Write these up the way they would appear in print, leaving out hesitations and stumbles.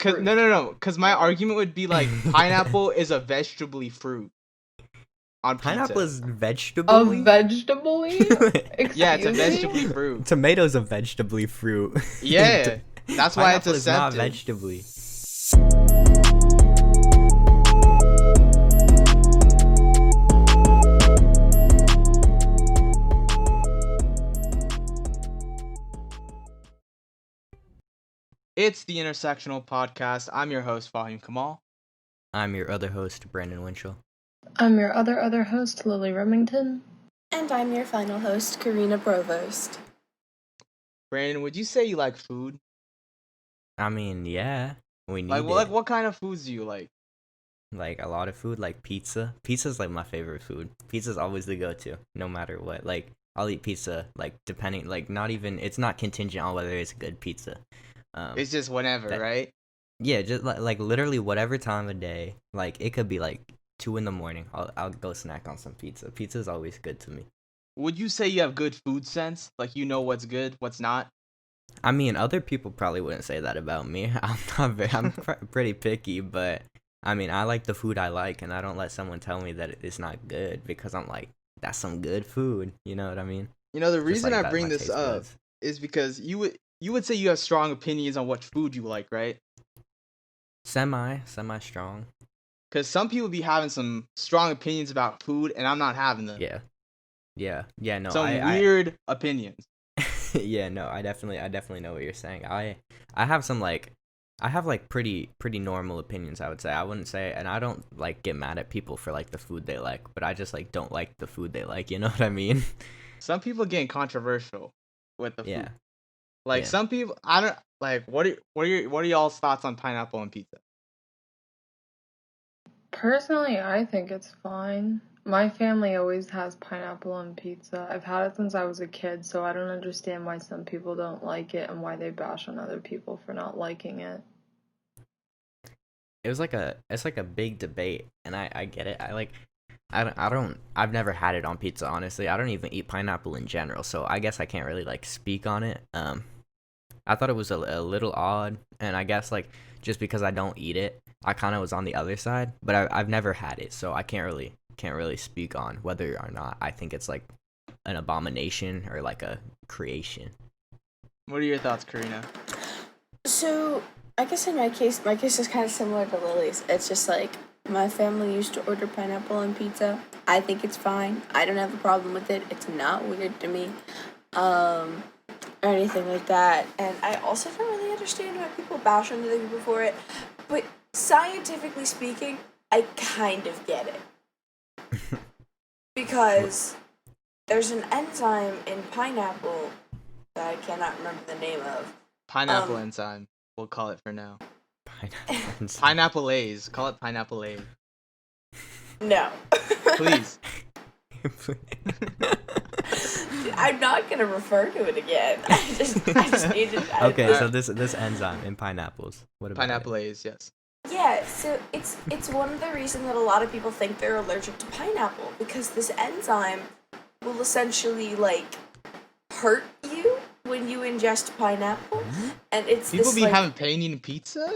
fruit. No. Because my argument would be like pineapple is a vegetable fruit on pizza. Pineapple is A vegetable. vegetable? Yeah, it's a Excuse me? vegetable fruit. Tomato's a vegetable fruit. Yeah, that's why it's Pineapple is not accepted. vegetable. It's the Intersectional Podcast. I'm your host, Fahim Kamal. I'm your other host, Brandon Winchell. I'm your other host, Lily Remington. And I'm your final host, Karina Provost. Brandon, would you say you like food? I mean, yeah, we need Like it. what kind of foods do you like? Like a lot of food, like pizza. Pizza's like my favorite food. Pizza's always the go-to, no matter what. Like I'll eat pizza, like depending, like not even. It's not contingent on whether it's good pizza. It's just whenever, right? Yeah, just like literally whatever time of day. Like it could be like 2 a.m. I'll go snack on some pizza. Pizza's always good to me. Would you say you have good food sense? Like you know what's good, what's not? I mean, other people probably wouldn't say that about me. I'm pretty picky, but I mean, I like the food I like, and I don't let someone tell me that it's not good because I'm like, that's some good food. You know what I mean? You know, the Just reason like I that, bring my this taste up buds. is because you would say you have strong opinions on what food you like, right? Semi strong. Because some people be having some strong opinions about food, and I'm not having them. Yeah. No, Some weird opinions. Yeah, no, I definitely know what you're saying. I have some I have like pretty normal opinions, I would say. I wouldn't say, and I don't like get mad at people for like the food they like, but I just like don't like the food they like, you know what I mean? Some people getting controversial with the food. Yeah. Like Yeah. some people, I don't like. What are y'all's thoughts on pineapple on pizza? Personally, I think it's fine. My family always has pineapple on pizza. I've had it since I was a kid, so I don't understand why some people don't like it and why they bash on other people for not liking it. It's like a big debate, and I get it. I've never had it on pizza, honestly. I don't even eat pineapple in general, so I guess I can't really like speak on it. I thought it was a little odd, and I guess like just because I don't eat it, I kind of was on the other side, but I've never had it, so I can't really speak on whether or not I think it's like an abomination or like a creation. What are your thoughts, Karina? So, I guess in my case is kind of similar to Lily's. It's just like, my family used to order pineapple on pizza. I think it's fine. I don't have a problem with it. It's not weird to me. Or anything like that. And I also don't really understand why people bash on other people for it. But scientifically speaking, I kind of get it. Because there's an enzyme in pineapple that I cannot remember the name of. Pineapple enzyme. We'll call it for now. Pineapple. Pineapple A's. Call it pineapple A. No. Please. I'm not gonna refer to it again. I just need to. Okay, so this enzyme in pineapples. What about Pineapple it? A's, yes. Yeah, so it's one of the reasons that a lot of people think they're allergic to pineapple, because this enzyme will essentially like hurt you when you ingest pineapple, and it's People this, be like, having pain eating pizza?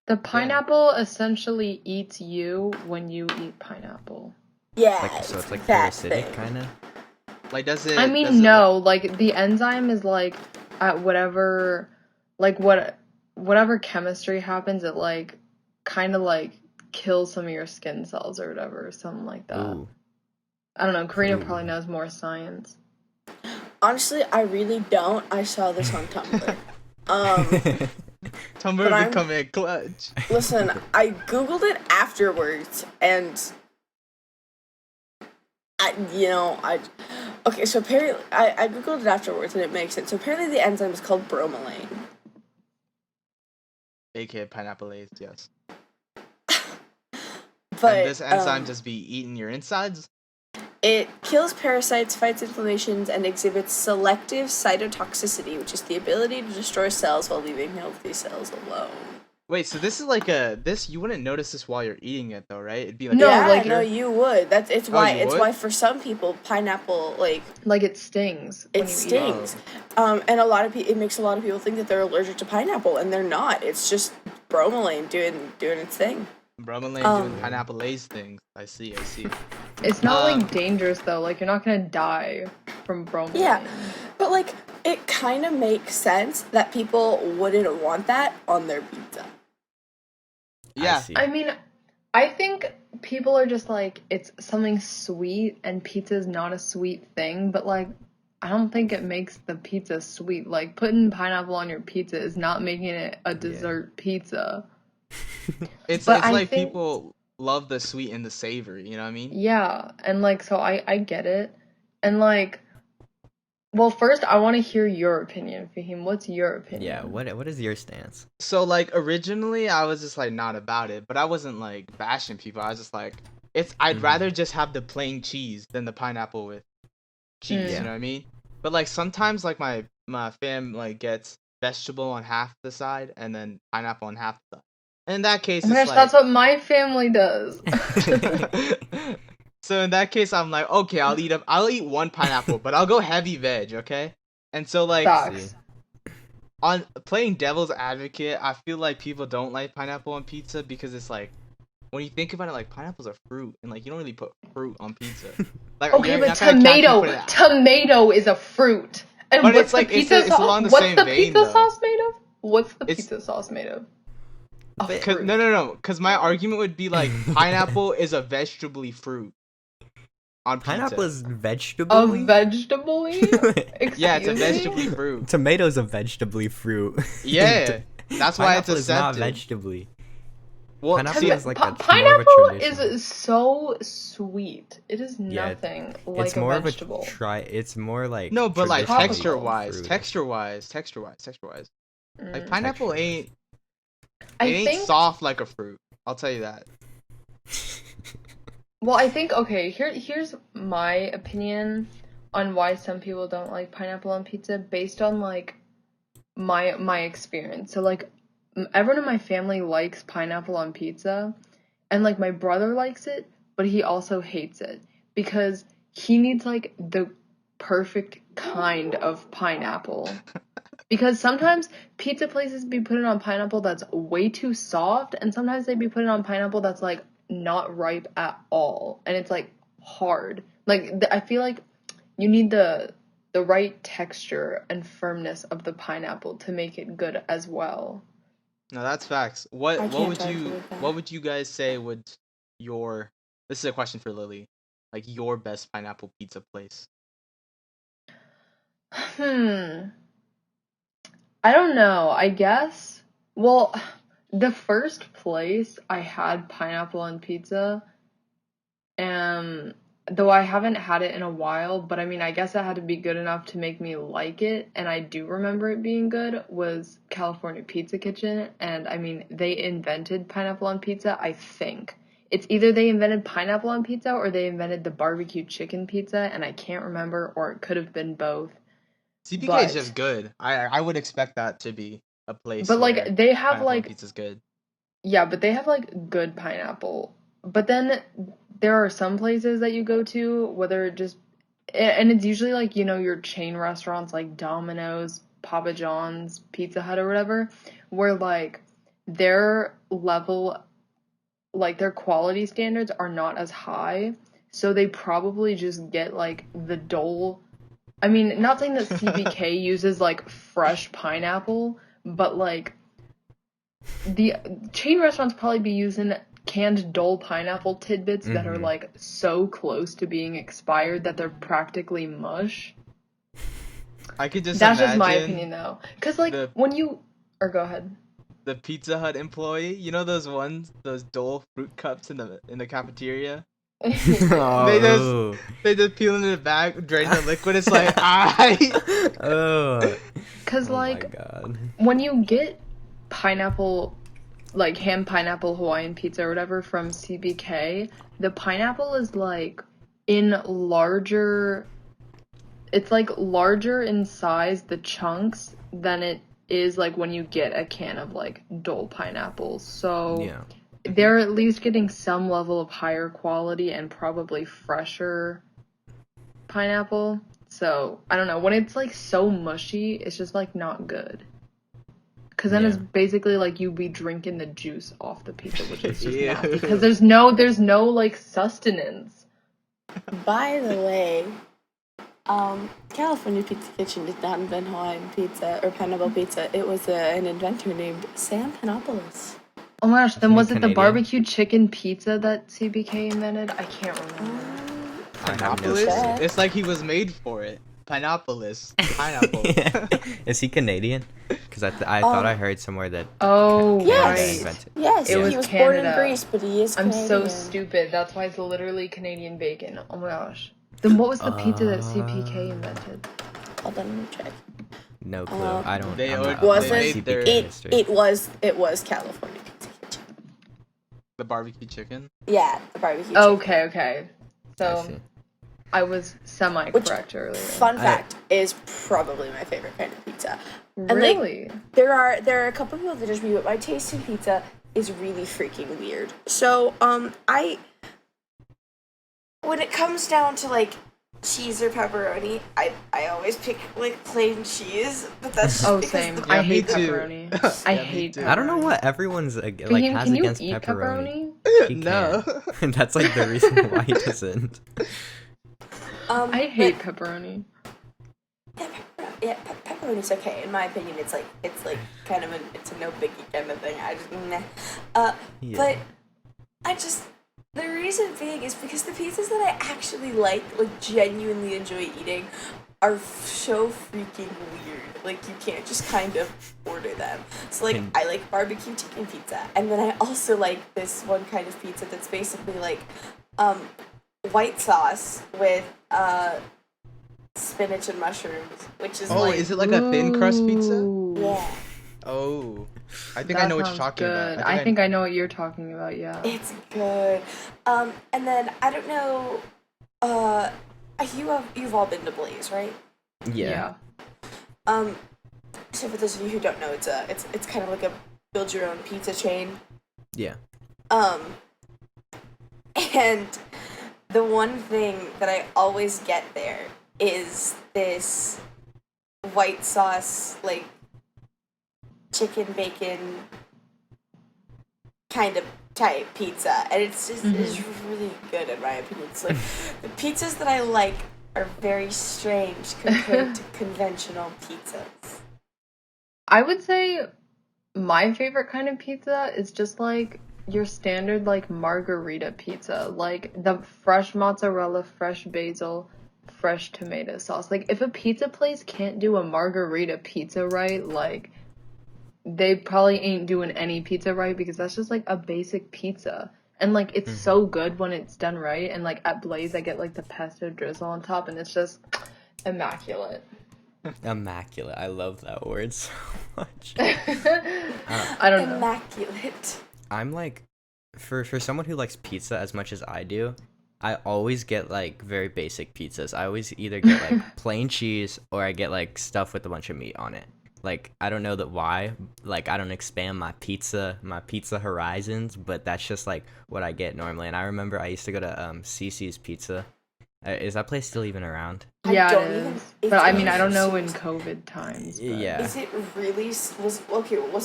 The pineapple essentially eats you when you eat pineapple. yeah, Like, so it's like that parasitic, thing. kind of. Like, does it? I does mean, it, no, like the enzyme is like at whatever, like whatever chemistry happens, it like kind of like kills some of your skin cells or whatever, or something like that. Ooh. I don't know. Karina Ooh. probably knows more science. Honestly, I really don't. I saw this on Tumblr. But Tumblr I'm- becoming clutch. Listen, I googled it afterwards, and okay, so apparently, I googled it afterwards, and it makes sense. So apparently the enzyme is called bromelain. AKA pineapple A's, yes. But And this enzyme just be eating your insides? it kills parasites, fights inflammations, and exhibits selective cytotoxicity, which is the ability to destroy cells while leaving healthy cells alone. Wait, so this is like you wouldn't notice this while you're eating it though, right? It'd be like No, yeah, like- no, you would. It's why you would? why for some people pineapple Like it stings. when it you stings. And it makes a lot of people think that they're allergic to pineapple, and they're not. It's just bromelain doing its thing. Bromelain doing pineapple Lay's things. I see. It's not like dangerous though. Like you're not gonna die from bromelain. Yeah, but like it kind of makes sense that people wouldn't want that on their pizza. Yeah. I mean, I think people are just like, it's something sweet, and pizza is not a sweet thing, but like, I don't think it makes the pizza sweet. Like, putting pineapple on your pizza is not making it a dessert pizza. It's But I like think- people love the sweet and the savory, you know what I mean? Yeah, and like, so I get it. And like, well, first I want to hear your opinion, Fahim. What's your opinion? Yeah, what is your stance? So like originally I was just like not about it, but I wasn't like bashing people. I was just like, I'd rather just have the plain cheese than the pineapple with cheese, you know what I mean? But like sometimes like my fam like gets vegetable on half the side and then pineapple on half the side. And in that case, Oh my it's gosh, like that's what my family does. So in that case, I'm like, okay, I'll eat one pineapple, but I'll go heavy veg, okay? And so like Facts. on playing devil's advocate, I feel like people don't like pineapple on pizza because it's like when you think about it, like pineapple's a fruit, and like you don't really put fruit on pizza. Like Okay, you're but not gonna catch me putting it- tomato is a fruit. And But what's it's the like- pizza it's sauce? along the What's same the vein, pizza though. sauce made of? What's the It's- pizza sauce made of? A But- fruit. No. Because my argument would be like pineapple is a vegetable fruit on pizza. Pineapple is A vegetable. vegetable? Yeah, it's a Excuse me? vegetable fruit. Tomato's a vegetable fruit. Yeah, that's why it's Pineapple is not accepted. vegetable. Well, Pineapple see, is like more of a Pineapple traditional. is so sweet. It is Yeah, nothing like It's more a vegetable. of a It's more like no, but like Tropical texture wise, like Mm. pineapple Texture-wise. ain't soft like a fruit. I'll tell you that. Well, I think here's my opinion on why some people don't like pineapple on pizza based on like my experience. So like everyone in my family likes pineapple on pizza, and like my brother likes it, but he also hates it because he needs like the perfect kind of pineapple. Because sometimes pizza places be putting on pineapple that's way too soft, and sometimes they be putting on pineapple that's like not ripe at all, and it's like hard. Like I feel like you need the right texture and firmness of the pineapple to make it good as well. No, that's facts. What can't argue with that. would you guys say would your this is a question for Lily, like your best pineapple pizza place? I don't know. I guess. Well, the first place I had pineapple on pizza, though I haven't had it in a while, but I mean, I guess it had to be good enough to make me like it, and I do remember it being good, was California Pizza Kitchen, and I mean, they invented pineapple on pizza, I think. It's either they invented pineapple on pizza or they invented the barbecue chicken pizza, and I can't remember, or it could have been both. CPK is But- just good. I would expect that to be a place. But where like, they have pineapple on like, pizza's good. yeah, but they have like good pineapple. But then there are some places that you go to, whether it just, and it's usually like, you know, your chain restaurants like Domino's, Papa John's, Pizza Hut or whatever, where like their level, like their quality standards are not as high. So they probably just get like the Dole. I mean, not saying that CBK uses like fresh pineapple, but like the chain restaurants probably be using canned Dole pineapple tidbits that are like so close to being expired that they're practically mush. I could just That's imagine just my opinion though. Cause like when you, or go ahead. the Pizza Hut employee, you know those Dole fruit cups in the cafeteria? Oh. They just peel in the bag, drain the liquid. It's like Oh. Cause Oh my like God. when you get pineapple, like ham pineapple Hawaiian pizza or whatever from CBK, the pineapple is like in larger, it's like larger in size, the chunks, than it is like when you get a can of like Dole pineapples. So Yeah. they're at least getting some level of higher quality and probably fresher pineapple. So I don't know, when it's like so mushy, it's just like not good. Because then Yeah. it's basically like you'd be drinking the juice off the pizza, which is just Ew. nasty. Because there's no like sustenance. By the way, California Pizza Kitchen did not invent Hawaiian pizza or pineapple pizza. It was an inventor named Sam Panopoulos. Oh my gosh, then Isn't he was it the Canadian? barbecue chicken pizza that CBK invented? I can't remember. I have no Pineapple? clue. It's like he was made for it. Pineapple. Pineapple. Is he Canadian? Because I thought I heard somewhere that Oh, Canada right. invented. Yes, It he was was born in Canada. Greece, but he is I'm Canadian. so stupid. That's why it's literally Canadian bacon. Oh my gosh. Then what was the pizza that CPK invented? Hold on, let me check. No clue. I don't. They I'm not or- up on they CPK made their- history. It was California Pizza Kitchen. The barbecue chicken. Yeah, the barbecue. Okay. I So see. I was semi-correct earlier. Fun fact is probably my favorite kind of pizza. And Really? there are a couple people that judge me, but my taste in pizza is really freaking weird. So when it comes down to like cheese or pepperoni, I always pick like plain cheese, but that's just Oh, because same. the I Yeah, hate me too. pepperoni. I Yeah, me hate too. pepperoni. I don't know what everyone's like Fahim, has can you against eat pepperoni. He No. can. That's like the reason why he doesn't. I hate pepperoni. Pepperoni's okay in my opinion. It's like kind of it's a no biggie kind of thing. I just Yeah. but I just the reason being is because the pizzas that I actually like genuinely enjoy eating are so freaking weird. Like you can't just kind of order them. So like I like barbecue chicken pizza, and then I also like this one kind of pizza that's basically like white sauce with spinach and mushrooms, which is Oh, like is it like a thin crust pizza? Ooh. yeah, Oh, I think That I know what you're sounds talking good. about. I think I know what you're talking about, yeah. it's good. And then I don't know. You've all been to Blaze, right? Yeah. So for those of you who don't know, it's kind of like a build your own pizza chain. Yeah. And the one thing that I always get there is this white sauce, like chicken bacon kind of type pizza, and it's just it's really good in my opinion. It's like the pizzas that I like are very strange compared to conventional pizzas. I would say my favorite kind of pizza is just like your standard like margarita pizza, like the fresh mozzarella, fresh basil, fresh tomato sauce. Like if a pizza place can't do a margarita pizza right, like they probably ain't doing any pizza right, because that's just like a basic pizza. And like it's so good when it's done right, and like at Blaze I get like the pesto drizzle on top, and it's just immaculate. Immaculate. I love that word so much. I don't know. Immaculate. I'm like, for someone who likes pizza as much as I do, I always get like very basic pizzas. I always either get like plain cheese or I get like stuff with a bunch of meat on it. Like I don't know that why. Like I don't expand my pizza horizons, but that's just like what I get normally. And I remember I used to go to Cece's Pizza. Is that place still even around? Yeah, don't it even- is. it's But I not mean, I don't know in even- COVID times. But... Yeah. Is it really was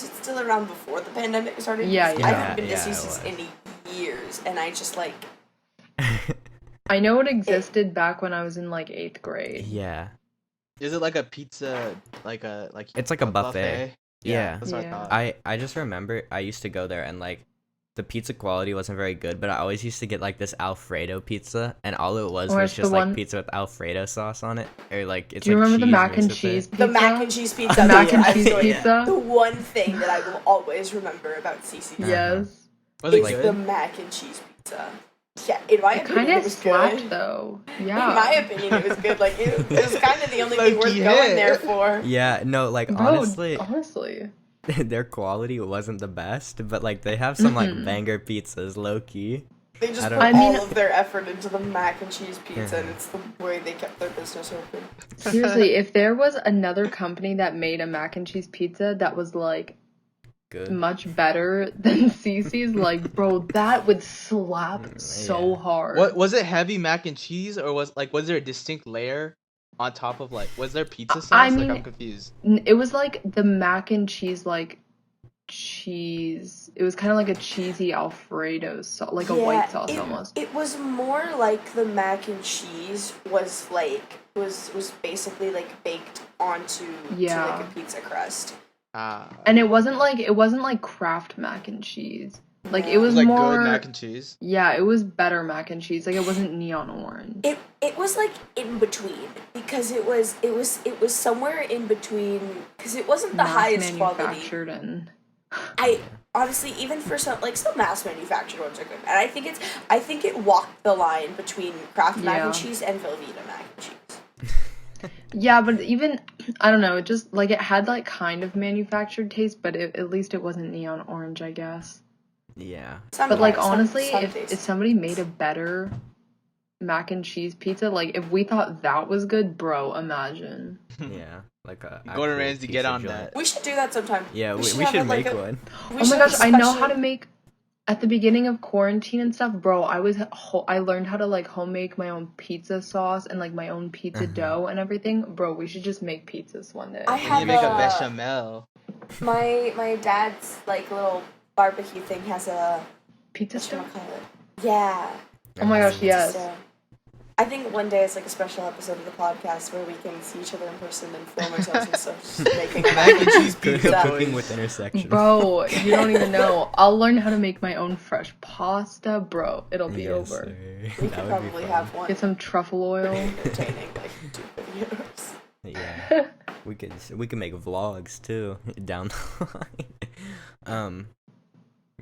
it still around before the pandemic started? Yeah, Because I yeah. haven't been to Yeah, it CC's was. in years, and I just like I know it existed back when I was in like 8th grade. Yeah. Is it like a pizza, like It's like a buffet. Yeah. That's what I Yeah. thought. I just remember I used to go there and like the pizza quality wasn't very good, but I always used to get like this Alfredo pizza, and all it was Or was it's the just like one- pizza with Alfredo sauce on it, or like it's Do you like remember the cheese mac and mixed with cheese it. pizza? the mac and cheese pizza. The mac and I cheese saw it. pizza? The one thing that I will always remember about CC's Yes. Was it is good? the mac and cheese pizza. Yeah, in my It opinion, kind it of was slapped good. though. In my Yeah. opinion, it was good. Like it was kind of the only thing worth Low-key going hit. there for. Yeah, no, like Bro, honestly, honestly. their quality wasn't the best, but like they have some like banger pizzas, low key. They just I put don't- I mean- all of their effort into the mac and cheese pizza, and it's the way they kept their business open. Seriously, if there was another company that made a mac and cheese pizza that was like Good. much better than Cece's, like bro, that would slap so Yeah. hard. What was it? Heavy mac and cheese, or was there a distinct layer on top of was there pizza sauce? I Like mean- I'm confused. It was like the mac and cheese like cheese. It was kind of like a cheesy Alfredo sauce, like a white sauce almost. It was more like the mac and cheese was like was basically like baked onto to like a pizza crust. And it wasn't like Kraft mac and cheese. Like it was like more good mac and cheese. Yeah, it was better mac and cheese. Like it wasn't neon orange. It was like in between because it was somewhere in between because it wasn't the highest quality. And I honestly, even for some mass manufactured ones are good, and I think it walked the line between Kraft mac and cheese and Velveeta mac and cheese. Yeah, but even I don't know, it just like it had like kind of manufactured taste, but at least it wasn't neon orange, I guess. Yeah. But like honestly, if somebody made a better mac and cheese pizza, like if we thought that was good, bro, imagine. Yeah, like a Gordon Ramsay, get on that. We should do that sometime. Yeah, we should make one. Oh my gosh, I know how to make. At the beginning of quarantine and stuff, bro, I learned how to like home make my own pizza sauce and like my own pizza dough and everything. Bro, we should just make pizzas one day. You make a bechamel. My dad's like little barbecue thing has a pizza stove. Yeah. Oh my gosh, yes. I think one day it's like a special episode of the podcast where we can see each other in person and film ourselves and stuff, just making mac and cheese pizza. Cooking with intersection. Bro, you don't even know. I'll learn how to make my own fresh pasta, bro. It'll be over. Sir. We could probably have one. Get some truffle oil. Entertaining like YouTube videos. Yeah, we could make vlogs too down the line.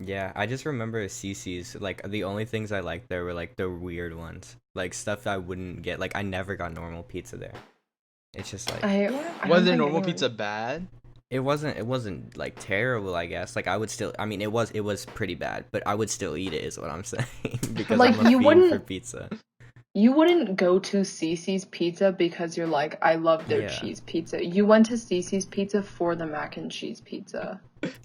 Yeah, I just remember CC's, like, the only things I liked there were, like, the weird ones. Like, stuff I wouldn't get. Like, I never got normal pizza there. It's just, like... Was their normal pizza bad? It wasn't, like, terrible, I guess. Like, I would still... I mean, it was pretty bad, but I would still eat it, is what I'm saying. Because like, I'm a fiend for pizza. You wouldn't go to CC's Pizza because you're like, I love their cheese pizza. You went to CC's Pizza for the mac and cheese pizza.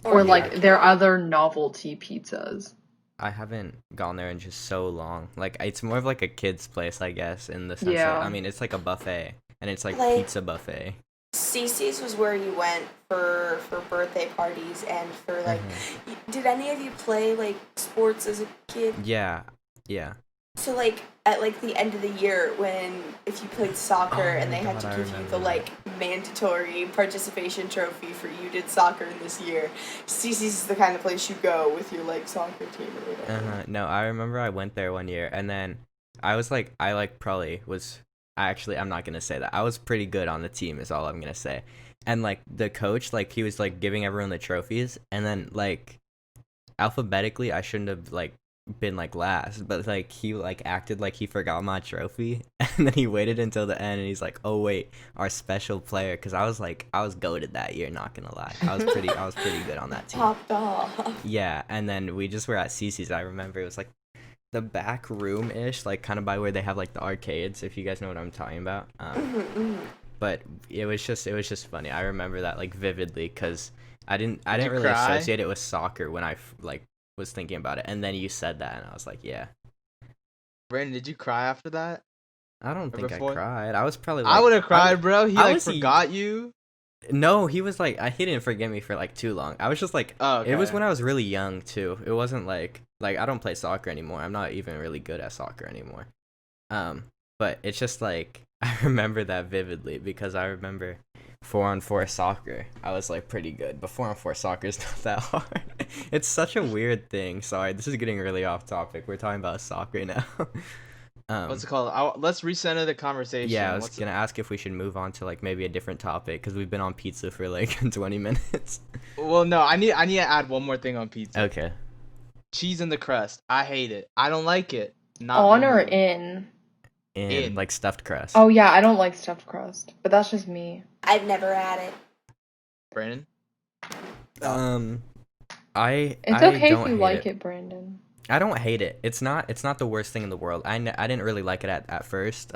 Or like their other novelty pizzas. I haven't gone there in just so long. Like, it's more of like a kid's place, I guess, in the sense that, I mean, it's like a buffet. And it's like pizza buffet. CC's was where you went for birthday parties and for like... Did any of you play like sports as a kid? Yeah. So, like, at, like, the end of the year, if you played soccer and they had to give you the, like, mandatory participation trophy for you did soccer in this year, CC's is the kind of place you go with your, like, soccer team or whatever. No, I remember I went there one year, and then I'm not gonna say that. I was pretty good on the team is all I'm gonna say. And, like, the coach, like, he was, like, giving everyone the trophies, and then, like, alphabetically, I shouldn't have, like, been like last, but like he like acted like he forgot my trophy, and then he waited until the end and he's like, oh wait, our special player, because I was goated that year, not gonna lie. I was pretty good on that team. Top dog. Yeah, and then we just were at CC's. I remember it was like the back room ish, like kind of by where they have like the arcades, if you guys know what I'm talking about. But it was just funny. I remember that like vividly because I didn't really associate it with soccer when I like was thinking about it, and then you said that and I was like, yeah. Brandon, did you cry after that? I don't think I cried. I was probably I would have cried, bro. He forgot you. No, he was like, he didn't forget me for like too long. I was just like, It was when I was really young too. It wasn't like I don't play soccer anymore. I'm not even really good at soccer anymore. But it's just like I remember that vividly because I remember 4-on-4 soccer. I was like pretty good, but 4-on-4 soccer is not that hard. It's such a weird thing. Sorry, this is getting really off topic. We're talking about soccer now. What's it called? Let's recenter the conversation. Yeah, I was gonna ask if we should move on to like maybe a different topic because we've been on pizza for like 20 minutes. Well, no, I need to add one more thing on pizza. Okay. Cheese in the crust. I hate it. I don't like it. Not on or in? In like stuffed crust. Oh yeah, I don't like stuffed crust, but that's just me. I've never had it. Brandon? It's okay if you like it, Brandon. I don't hate it. It's not the worst thing in the world. I didn't really like it at first.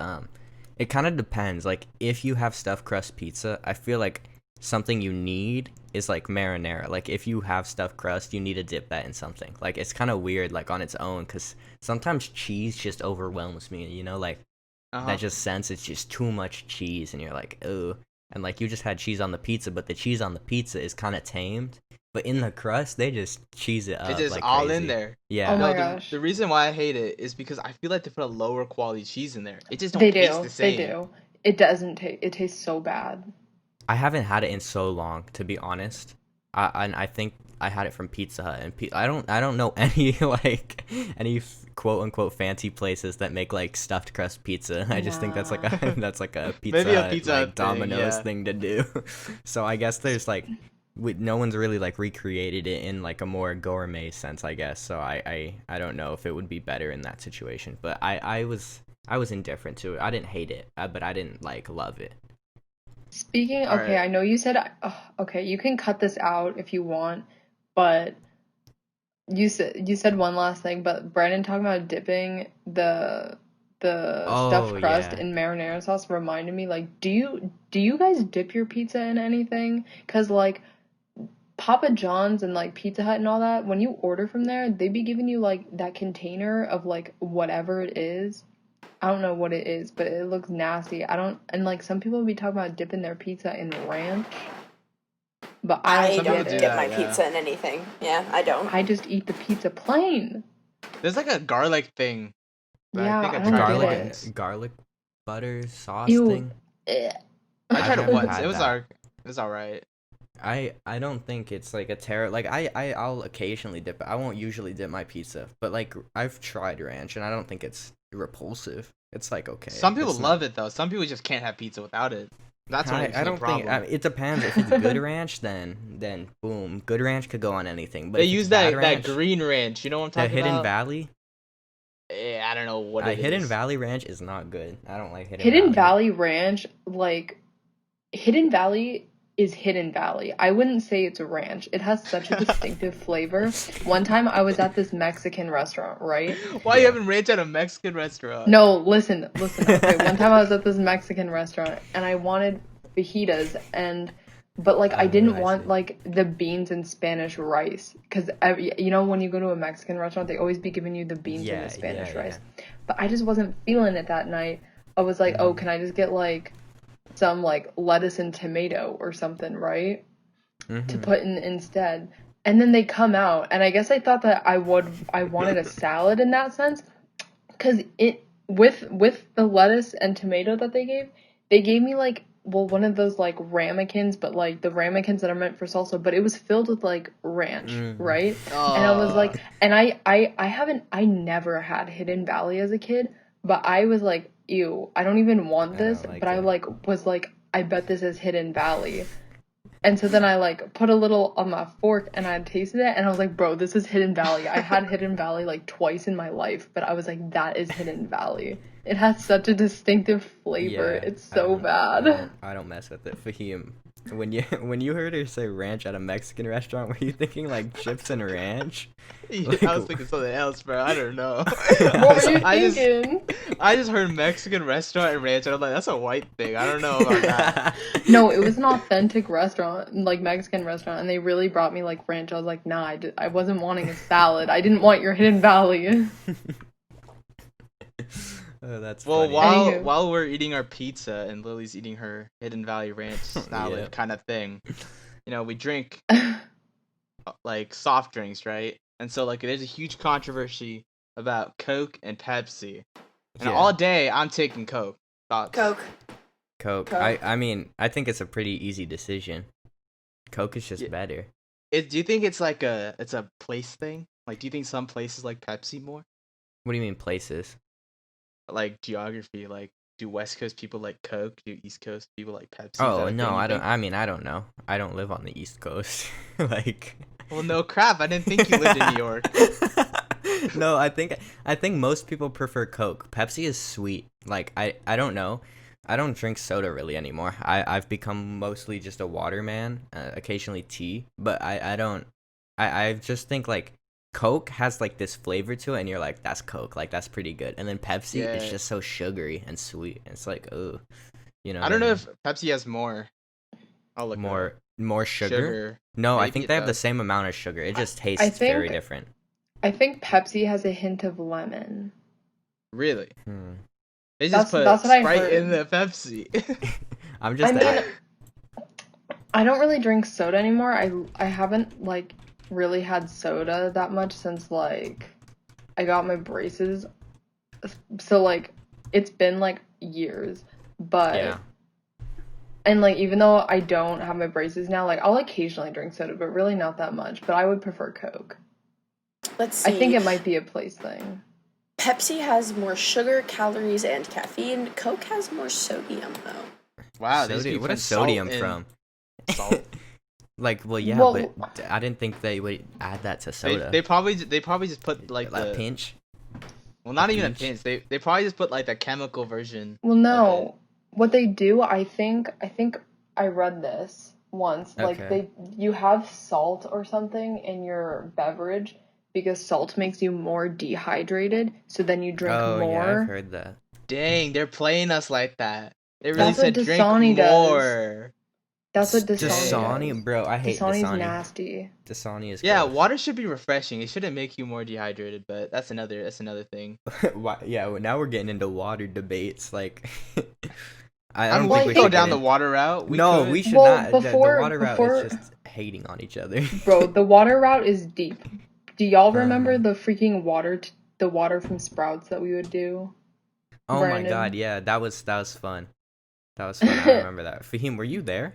It kind of depends. Like if you have stuffed crust pizza, I feel like something you need is like marinara. Like if you have stuffed crust, you need to dip that in something. Like it's kind of weird like on its own cuz sometimes cheese just overwhelms me, you know, like that just sense it's just too much cheese and you're like, "Oh." And like you just had cheese on the pizza, but the cheese on the pizza is kind of tamed. but in the crust they just cheese it It's up just like all crazy. in there. Yeah. Oh my No, gosh. the reason why I hate it is because I feel like they put a lower quality cheese in there. It just They don't taste the do. They same. do. It doesn't taste. It tastes so bad. I haven't had it in so long, to be honest. I think I had it from Pizza Hut, and I don't know any like any quote unquote fancy places that make like stuffed crust pizza. I just think that's like Nah. a that's like a Maybe a Pizza Hut Pizza like Hut thing, Domino's yeah. thing to do. So I guess there's like no one's really like recreated it in like a more gourmet sense, I guess. So I don't know if it would be better in that situation, but I was indifferent to it. I didn't hate it, but I didn't like love it. Speaking, All okay, right. I know you said, okay, you can cut this out if you want, but you said one last thing, but Brandon talking about dipping the Oh stuffed crust yeah. in marinara sauce reminded me, like, do you guys dip your pizza in anything? 'Cause like Papa John's and like Pizza Hut and all that, when you order from there, they be giving you like that container of like whatever it is. I don't know what it is, but it looks nasty. I don't, and like some people be talking about dipping their pizza in ranch, but I I don't Some people get don't do dip it. that, my yeah. pizza in anything. Yeah, I don't. I just eat the pizza plain. There's like a garlic thing that I Yeah, think I I The don't tried get garlic it. once. garlic butter sauce Ew. thing. Eh. I I've tried it never once. had that. It was all right. I don't think it's like a terror. Like I'll occasionally dip it. I won't usually dip my pizza, but like I've tried ranch and I don't think it's repulsive. It's like okay. Some people It's not. love it though. Some people just can't have pizza without it. That's when it I became a don't think problem. it depends. If it's good ranch, then boom, good ranch could go on anything. But They if it's use bad that ranch, green ranch. You know what I'm the talking Hidden about? Valley, I don't know what it Hidden is. Valley ranch is not good. I don't like Hidden Hidden Valley. Valley Ranch, like Hidden Valley is Hidden Valley. I wouldn't say it's a ranch. It has such a distinctive flavor. One time I was at this Mexican restaurant, right? Why you Yeah. having ranch at a Mexican restaurant? No, listen. Okay, one time I was at this Mexican restaurant and I wanted fajitas but like I didn't I want see. like the beans and Spanish rice because you know when you go to a Mexican restaurant they always be giving you the beans and the Spanish rice. But I just wasn't feeling it that night. I was like, oh, can I just get like some like lettuce and tomato or something, right? To put in instead. And then they come out and I guess I thought that I wanted a salad in that sense because it with the lettuce and tomato that they gave me like one of those like ramekins, but like the ramekins that are meant for salsa, but it was filled with like ranch, right? And I was like, and I never had Hidden Valley as a kid, but I was like, ew, I don't even want I this, don't like but I it. like was like, I bet this is Hidden Valley. And so then I like put a little on my fork and I tasted it and I was like, bro, this is Hidden Valley. I had Hidden Valley like twice in my life, but I was like, that is Hidden Valley. It has such a distinctive flavor. Yeah, It's so bad. I don't mess with it. Fahim, when you heard her say ranch at a Mexican restaurant, were you thinking like chips and ranch? Yeah, Like, I was thinking something else, bro. I don't know. What were you I just thinking? I just heard Mexican restaurant and ranch, and I'm like, that's a white thing. I don't know about that. No, it was an authentic restaurant, like Mexican restaurant, and they really brought me like ranch. I was like, nah, I wasn't wanting a salad. I didn't want your Hidden Valley. Oh, that's Well, funny. Anywho. while we're eating our pizza and Lily's eating her Hidden Valley Ranch salad Yeah. kind of thing, we drink like soft drinks, right? And so like there's a huge controversy about Coke and Pepsi. And Yeah. all day I'm taking Coke. Thoughts? Coke. Coke. Coke. I mean, I think it's a pretty easy decision. Coke is just Yeah. better. Do you think it's like it's a place thing? Like, do you think some places like Pepsi more? What do you mean places? Like geography, like do West Coast people like Coke? Do East Coast people like Pepsi? Is Oh that a no, thing you I don't. think? I mean, I don't know. I don't live on the East Coast. Like. Well, no crap. I didn't think you lived in New York. No, I think most people prefer Coke. Pepsi is sweet. Like I don't know. I don't drink soda really anymore. I've become mostly just a water man. Occasionally tea, but I don't. I just think like Coke has like this flavor to it, and you're like, that's Coke. Like that's pretty good. And then Pepsi is Yeah. just so sugary and sweet. It's like, oh, you know. I what don't know mean? if Pepsi has more. I'll look it up. more sugar. Sugar. No, I Maybe think it they have the does. same amount of sugar. It just I tastes very think- different. I think Pepsi has a hint of lemon. Really? Hmm. They just put That's what I Sprite heard. in the Pepsi. I'm just. I mean, I don't really drink soda anymore. I haven't like really had soda that much since like I got my braces. So like it's been like years. But Yeah. and like even though I don't have my braces now, like I'll occasionally drink soda, but really not that much. But I would prefer Coke. Let's I think see. it might be a place thing. Pepsi has more sugar, calories, and caffeine. Coke has more sodium, though. Wow, these Sodium. people What put is salt sodium in from? salt. Like, well, yeah, Well, but I didn't think they would add that to They soda. probably just put like A the pinch. well, not A even a pinch? pinch. They probably just put like the chemical version well, of it. no. What they do, I think I read this once. Like Okay. you have salt or something in your beverage because salt makes you more dehydrated, so then you drink Oh yeah, I've more. heard that. Dang, they're playing us like that. They really That's what said drink Dasani does. more. That's what Dasani Dang. Dasani, does. bro, I hate Dasani's Dasani. nasty. Dasani is Yeah, gross. water should be refreshing. It shouldn't make you more dehydrated, but that's another thing. Yeah, well, now we're getting into water debates. Like, I I don't mean, Well, we think I we could go should think get down the in. water route. We No, could. we should well not. The water route is just hating on each other. bro, the water route is deep. Do y'all remember Uh-huh. the freaking the water from Sprouts that we would do? Oh my god, Brandon. yeah, that was fun. That was fun. I remember that. Fahim, were you there?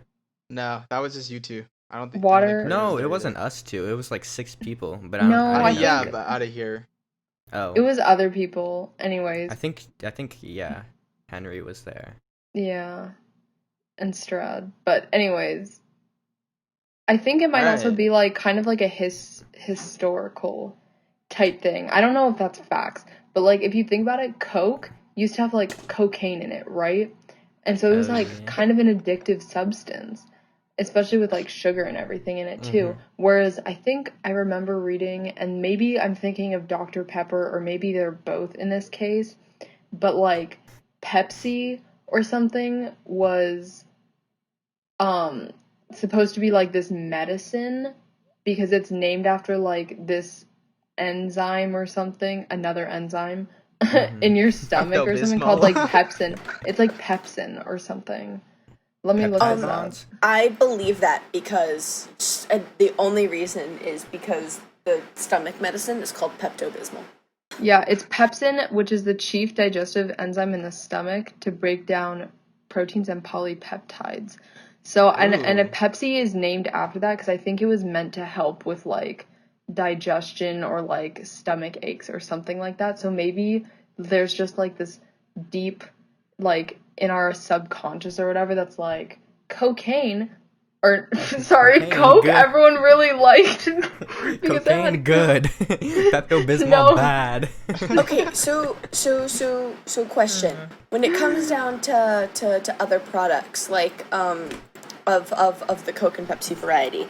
No, that was just you two. I don't think Water. Curry was No, it there wasn't either. us two. It was like 6 people, but No, I I I mean, didn't make yeah, think it. but out of here. it Oh, was other people. I Anyways, think yeah, Henry was there. yeah, and Strad. But anyways, I think it All might also right. be like kind of like a historical type thing. I don't know if that's facts, but like if you think about it, Coke used to have like cocaine in it, right? And so it was Oh like yeah. kind of an addictive substance, especially with like sugar and everything in it too. Mhm. Whereas I think I remember reading, and maybe I'm thinking of Dr. Pepper, or maybe they're both in this case, but like Pepsi or something was um supposed to be like this medicine because it's named after like this enzyme or something, another enzyme Mhm. in your stomach Pepto or something called like Bismol. pepsin. It's like pepsin or something. Let me look Peptide this up. bonds. I believe that because the only reason is because the stomach medicine is called Pepto Bismol. Yeah, it's pepsin, which is the chief digestive enzyme in the stomach to break down proteins and polypeptides. So, and a Ooh. Pepsi is named after that because I think it was meant to help with like digestion or like stomach aches or something like that. So maybe there's just like this deep, like in our subconscious or whatever, that's like cocaine or sorry, Cocaine Coke. good. Everyone really liked because it Cocaine had good. Pepto Bismol no. bad. Okay, so question. When it comes down to other products like of the Coke and Pepsi variety,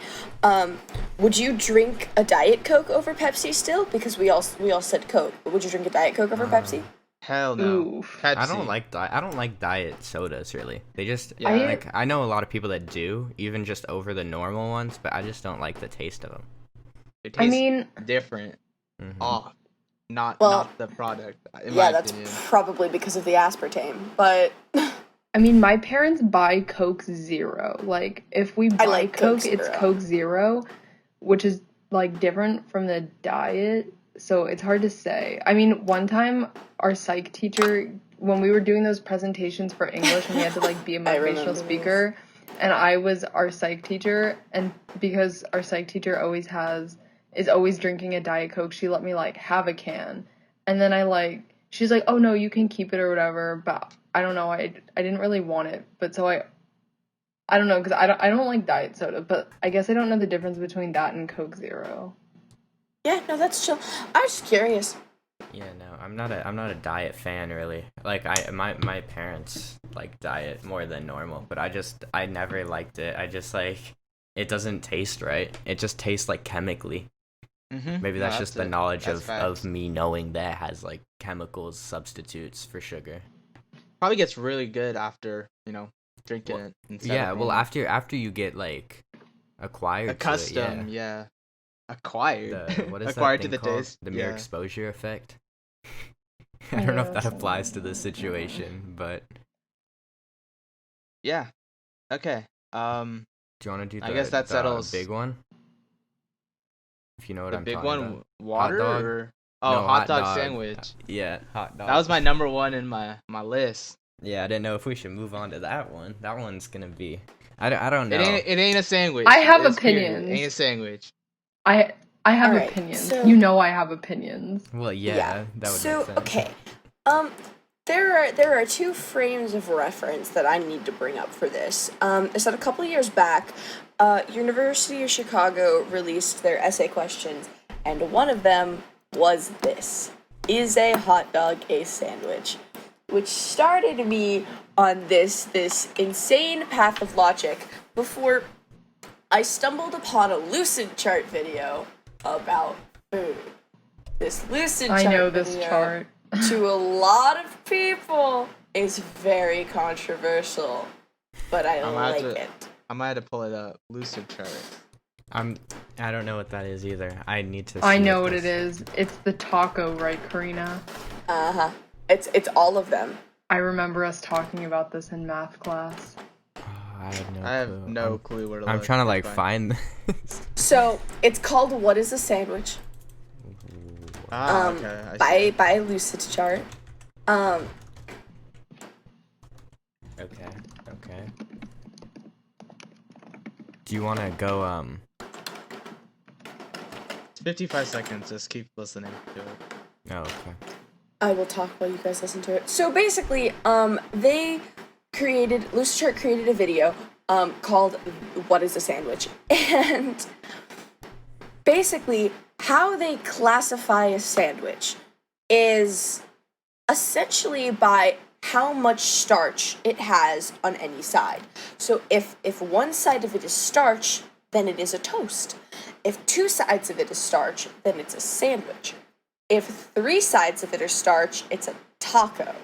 would you drink a Diet Coke over Pepsi still? Because we all said Coke, but would you drink a Diet Coke over Pepsi? Hell no. Ooh. Pepsi. I don't like diet sodas really. They just Yeah. like I know a lot of people that do, even just over the normal ones, but I just don't like the taste of them. It I tastes mean, different. Mhm. Oh, not Well, the product, in my yeah, that's opinion. probably because of the aspartame, but my parents buy Coke Zero. Like, if we I buy like Coke Coke, it's Zero. Coke Zero, which is like different from the diet. So it's hard to say. I mean, one time our psych teacher, when we were doing those presentations for English and we had to like be a I remember motivational this. speaker, and I was our psych teacher, and because our psych teacher is always drinking a Diet Coke, she let me like have a can. And then she's like, "Oh no, you can keep it or whatever," but I don't know, I didn't really want it. But so I don't know, cuz I don't like diet soda, but I guess I don't know the difference between that and Coke Zero. Yeah, no, that's chill. I was just curious. Yeah, no, I'm not a diet fan really. Like my parents like diet more than normal, but I never liked it. I just like it doesn't taste right. It just tastes like chemically. Maybe No, that's just the it. knowledge That's of facts. me knowing that it has like chemicals substitutes for sugar. Probably gets really good after, drinking Well, it instead yeah, of well normal. after you get like acquired to it, yeah. Accustomed, yeah. Acquired. What is that Acquired to thing the called? taste. The mere Yeah. exposure effect. I don't know if Yeah, that something applies like to this that. situation, but Yeah. Okay. Um Do you want to do I guess that the settles big one? If you know what the I'm big talking one. about. Hot Water dog? or No, hot hot dog dog. sandwich. Yeah, hot That dog. was my number one in my list. Yeah, I didn't know if we should move on to that one. That one's gonna be. I don't It know. ain't a sandwich. I have It's period. It ain't a opinions. sandwich. I have All right, opinions. so- You know I have opinions. Well, yeah, Yeah. that would So make sense. okay, there are two frames of reference that I need to bring up for this. Is that a couple of years back, University of Chicago released their essay questions, and one of them was this: Is a hot dog a sandwich? Which started me on this insane path of logic before I stumbled upon a Lucid Chart video about food. This Lucid Chart I know this video, chart. to a lot of people, is very controversial, but I I'm gonna have like to- it. I might have to pull it up. Lucid chart. I don't know what that is either. I need to. I see know what this- it is. It's the taco, right, Karina? Uh-huh. It's all of them. I remember us talking about this in math class. Oh, I have no I have clue. no clue where to I'm look. trying to It's like fine. find this. So it's called What is a Sandwich? Okay. I see. By Lucid Chart. Okay. Do you want to go? It's 55 seconds. Just keep listening to it. Oh, okay. I will talk while you guys listen to it. So basically, Lucid Chart created a video, called What is a Sandwich? And basically, how they classify a sandwich is essentially by how much starch it has on any side. So if one side of it is starch, then it is a toast. If two sides of it is starch, then it's a sandwich. If three sides of it are starch, it's a taco.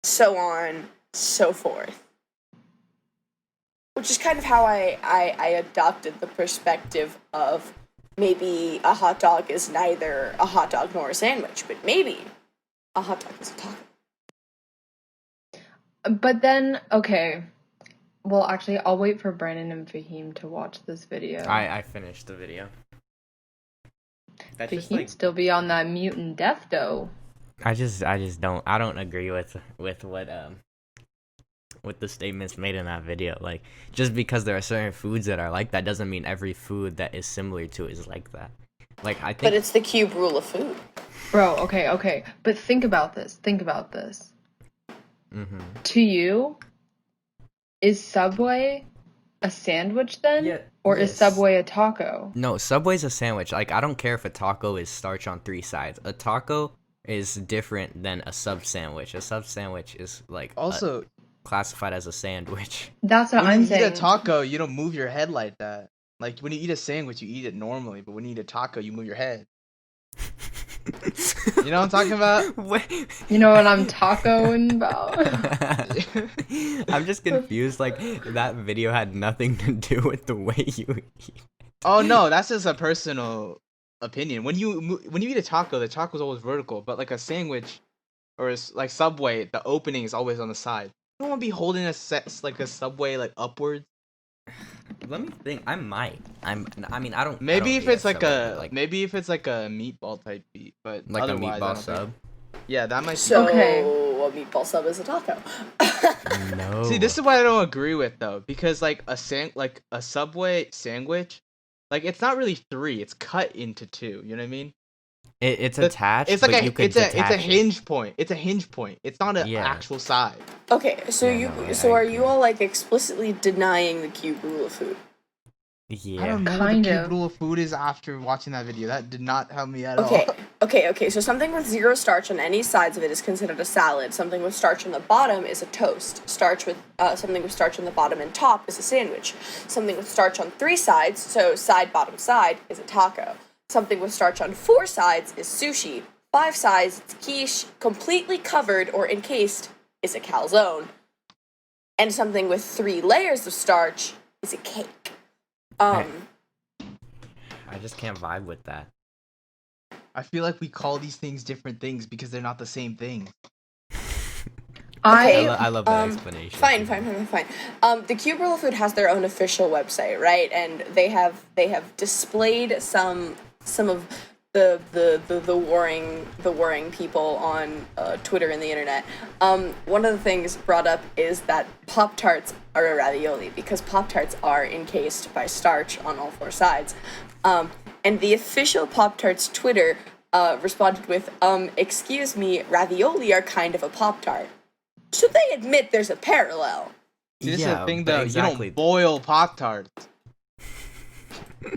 So on, so forth. Which is kind of how I adopted the perspective of maybe a hot dog is neither a hot dog nor a sandwich, but maybe a hot dog is a taco. But then, okay. Well, actually, I'll wait for Brandon and Fahim to watch this video. I finished the video. That's just Fahim like still be on that mutant death, though. I just don't agree with the statements made in that video. Like, just because there are certain foods that are like that doesn't mean every food that is similar to it is like that. Like, I think. But it's the cube rule of food. Bro, okay. But think about this. Mm-hmm. To you, is Subway a sandwich then? Yeah, Or is yes. Subway a taco? No, Subway's a sandwich. Like, I don't care if a taco is starch on three sides. A taco is different than a sub sandwich. A sub sandwich is like Also, classified as a sandwich. That's what when I'm you saying. eat a taco, you don't move your head like that. Like when you eat a sandwich, you eat it normally, but when you eat a taco, you move your head. You know what I'm talking about? Wait. You know what I'm tacoing about? I'm just confused. Like, that video had nothing to do with the way you eat. Oh no, that's just a personal opinion. When you eat a taco, the taco's always vertical, but like a sandwich or like Subway, the opening is always on the side. You don't want to be holding a Subway like upwards. Let me think. I might. I mean, I don't. Maybe if it's like Subway, maybe if it's like a meatball type beat, but like a otherwise, I meatball don't sub. think- Yeah, that might. So Okay. a meatball sub is a taco. No. See, this is what I don't agree with though, because like a Subway sandwich, like it's not really three; it's cut into two. You know what I mean? It's attached. It's like but you could it's a detach it. hinge point. It's a hinge point. It's not an Yeah. actual side. Okay, so Yeah, no, so I are you agree. all like explicitly denying the cube rule of food? Yeah. I don't know what Kind the of. cube rule of food is after watching that video. That did not help me at all. Okay. So something with zero starch on any sides of it is considered a salad. Something with starch on the bottom is a toast. Something with starch on the bottom and top is a sandwich. Something with starch on three sides, so side, bottom, side, is a taco. Something with starch on four sides is sushi. 5 sides, it's quiche. Completely covered or encased is a calzone. And something with 3 layers of starch is a cake. I just can't vibe with that. I feel like we call these things different things because they're not the same thing. Okay, I love that explanation. fine. The Cuberla Food has their own official website, right? And they have displayed some of the warring people on Twitter and the internet. One of the things brought up is that Pop-Tarts are a ravioli because Pop-Tarts are encased by starch on all four sides. And the official Pop-Tarts Twitter responded with, excuse me, ravioli are kind of a Pop-Tart. So they admit there's a parallel. See, this is the thing but though. exactly. You don't boil Pop Tarts.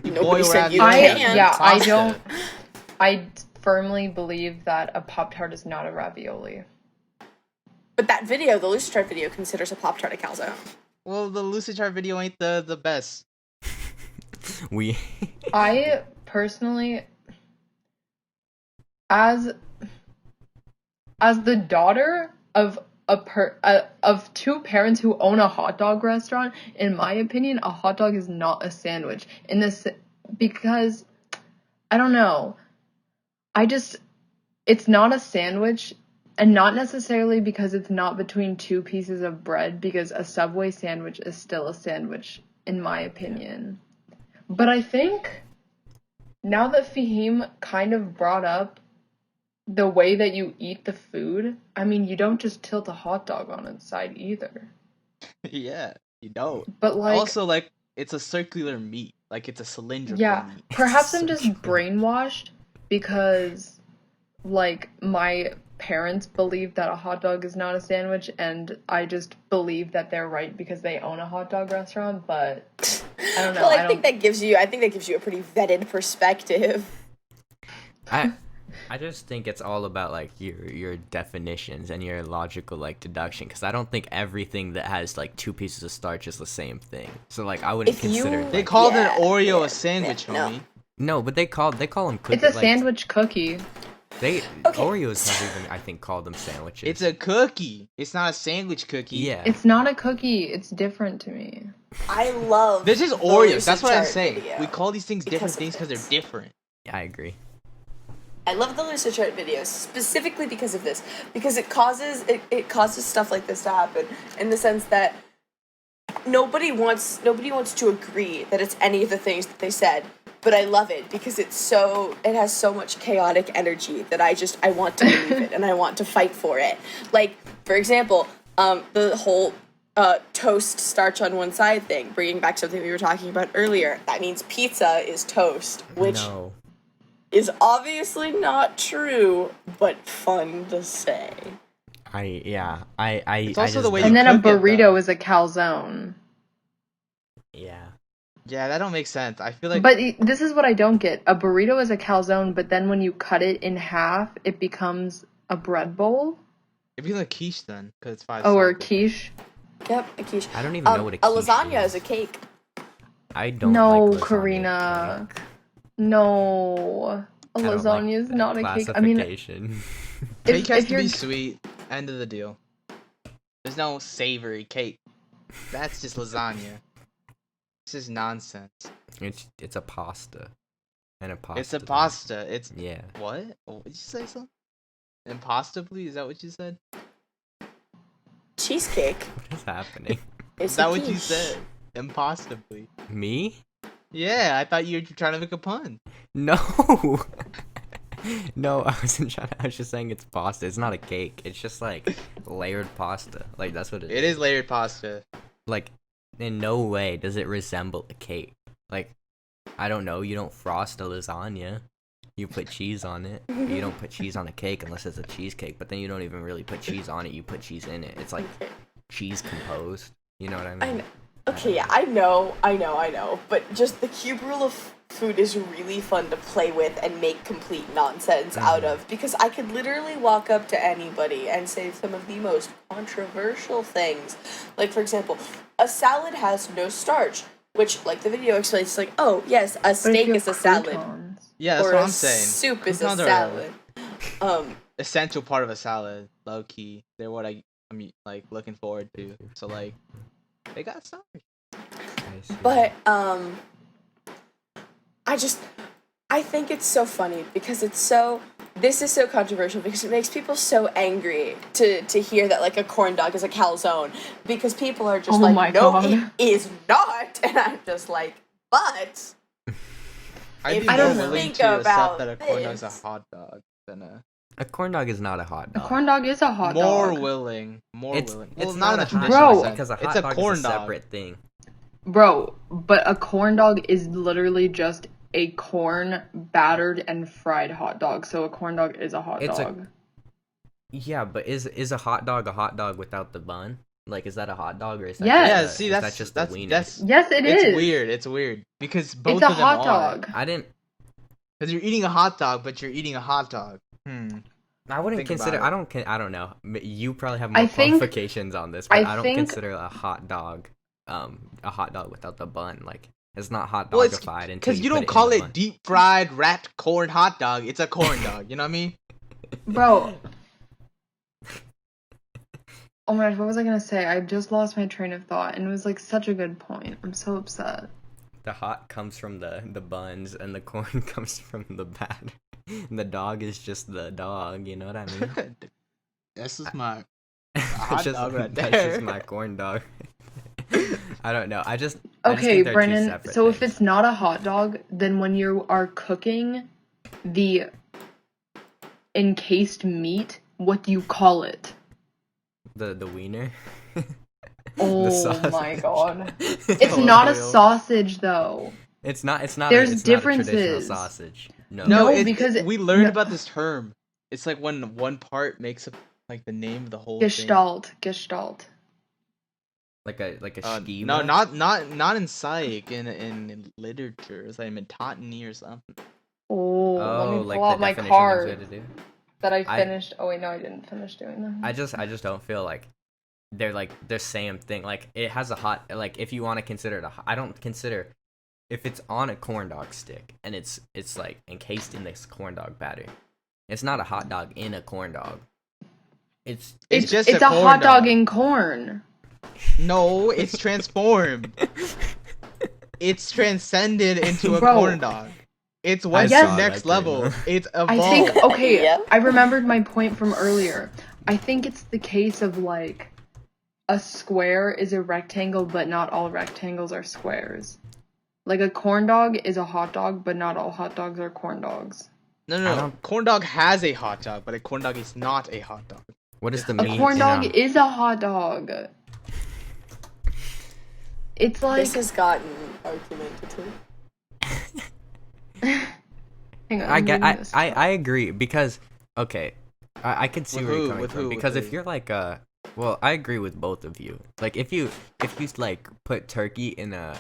You Nobody boil said you ravioli. can. Yeah, I Pasta. don't. I firmly believe that a Pop-Tart is not a ravioli. But that video, the Loose Chart video, considers a Pop-Tart a calzone. Well, the Lucid Chart video ain't the best. I personally, as the daughter of of two parents who own a hot dog restaurant, in my opinion, a hot dog is not a sandwich. Because I don't know. It's not a sandwich, and not necessarily because it's not between two pieces of bread, because a Subway sandwich is still a sandwich, in my opinion. But I think, now that Fahim kind of brought up the way that you eat the food, I mean, you don't just tilt a hot dog on its side either. Yeah, you don't. But Also, it's a circular meat. Like, it's a cylindrical meat. Perhaps I'm just brainwashed because, my parents believe that a hot dog is not a sandwich, and I just believe that they're right because they own a hot dog restaurant, but I don't know. Well, I think that gives you a pretty vetted perspective. I just think it's all about your definitions and your logical deduction, because I don't think everything that has two pieces of starch is the same thing. So I wouldn't consider. They called an Oreo a sandwich, homie. No, but they call them cookies. It's a sandwich cookie. Oreos have even, I think, called them sandwiches. It's a cookie. It's not a sandwich cookie. Yeah. It's not a cookie. It's different to me. I love. This is Oreos. That's what I'm Chart saying. video We call these things different because of things because this. they're different. Yeah, I agree. I love the Lucid Chart videos specifically because of this, because it causes stuff like this to happen in the sense that nobody wants to agree that it's any of the things that they said, but I love it because it has so much chaotic energy that I want to believe it and I want to fight for it. Like, for example, the whole toast starch on one side thing, bringing back something we were talking about earlier. That means pizza is toast, which is obviously not true, but fun to say. It's also I the way and then a cook it, burrito though. is a calzone. Yeah. Yeah, that don't make sense. I feel like. But this is what I don't get. A burrito is a calzone, but then when you cut it in half, it becomes a bread bowl? It'd be like quiche then, because it's 5 Or sides. quiche? Yep, a quiche. I don't even know what a quiche lasagna is. is a cake. I don't No, like lasagna. Karina. No. A I don't lasagna like is that not a cake. I mean, classification. Cake has if to be you're sweet. End of the deal. There's no savory cake. That's just lasagna. This is nonsense. It's a pasta. And a pasta. It's a pasta. It's Yeah. what? Oh, did you say something? Impossibly? Is that what you said? Cheesecake. What is happening? Is that what you said? Impossibly. Me? Yeah, I thought you were trying to make a pun. No. No, I wasn't trying. I was just saying it's pasta. It's not a cake. It's just layered pasta. That's what it is. It is layered pasta. In no way does it resemble a cake. I don't know. You don't frost a lasagna. You put cheese on it. You don't put cheese on a cake unless it's a cheesecake. But then you don't even really put cheese on it. You put cheese in it. It's cheese composed. You know what I mean? I know. Okay, yeah, I know. But just the cube rule of food is really fun to play with and make complete nonsense out of, because I could literally walk up to anybody and say some of the most controversial things. Like, for example, a salad has no starch, which, the video explains, oh, yes, a steak is a salad. Yeah, that's or what a I'm saying. soup is a Croutons are salad. essential part of a salad, low key. They're what I'm looking forward to. So they got starch. But I think it's so funny because it's so this is so controversial because it makes people so angry to hear that like a corn dog is a calzone, because people are just my no, God. it is not, and I'm just like, but I'd be I more don't willing think to accept about that a corn dog's a this. hot dog than a. A corn dog is not a hot A dog. corn dog is a hot More dog. willing. More It's willing. it's Well, not in not a a hot traditional Bro. sense. because a It's hot a dog corn is a dog. separate thing. Bro, but a corn dog is literally just a corn battered and fried hot dog. So a corn dog is a hot It's a- dog. Yeah, but is a hot dog without the bun? Like, is that a hot dog or is that Yes. Yeah, just see, is that's that just that's the wiener? that's Yes, it is. it's weird. It's weird because both It's a of them hot are. dog. I didn't. Because you're eating a hot dog, but you're eating a hot dog. I wouldn't Think consider. about I don't know. You probably have more I think- qualifications on this, but I I don't think- consider a hot dog without the bun. Like, it's not hot Well, it's dogified until because you put don't in call the it bun. deep fried wrapped corn hot dog. It's a corn dog. You know what I mean? Bro. Oh my gosh, what was I gonna say? I just lost my train of thought, and it was like such a good point. I'm so upset. The hot comes from the buns, and the corn comes from the batter. And the dog is just the dog. You know what I mean? This is my That's hot just, dog right that's there. just my corn dog. I don't know. I just Okay, think they're two Brennan, separate so if things. it's not a hot dog, then when you are cooking the encased meat, what do you call it? the wiener. Oh sausage. my god. It's not a sausage though. It's not. It's not. There's it's not a traditional differences. sausage. No. No, because we learned no. about this term. It's like when one part makes up like the name of the whole Gestalt. Like a thing. schema. No, not in psych. In literature, it's like in botany or something. Oh, let me like pull the out my definitions we had card to do. that I finished. Oh wait, no, I didn't finish doing them. I just don't feel like they're the same thing. Like, it has a hot, like, if you want to consider it I don't consider, if it's on a corn dog stick and it's like encased in this corn dog batter, it's not a hot dog in a corn dog. It's just it's a a corn hot dog dog. in corn. No, it's transformed. It's transcended into a Bro. corn dog. It's went Yes. to next that level. thing. It's I evolved. think okay, Yeah. I remembered my point from earlier. I think it's the case of like a square is a rectangle, but not all rectangles are squares. Like a corn dog is a hot dog, but not all hot dogs are corn dogs. No, I no, no. don't- Corn dog has a hot dog, but a corn dog is not a hot dog. What is the A meat? corn in dog a- is a hot dog. It's like This has gotten argumentative. hang on, I I'm get. reading this. I agree because okay, I can see With where who? you're coming With from who? With because if who? you're like well, I agree with both of you. Like, if you like put turkey in a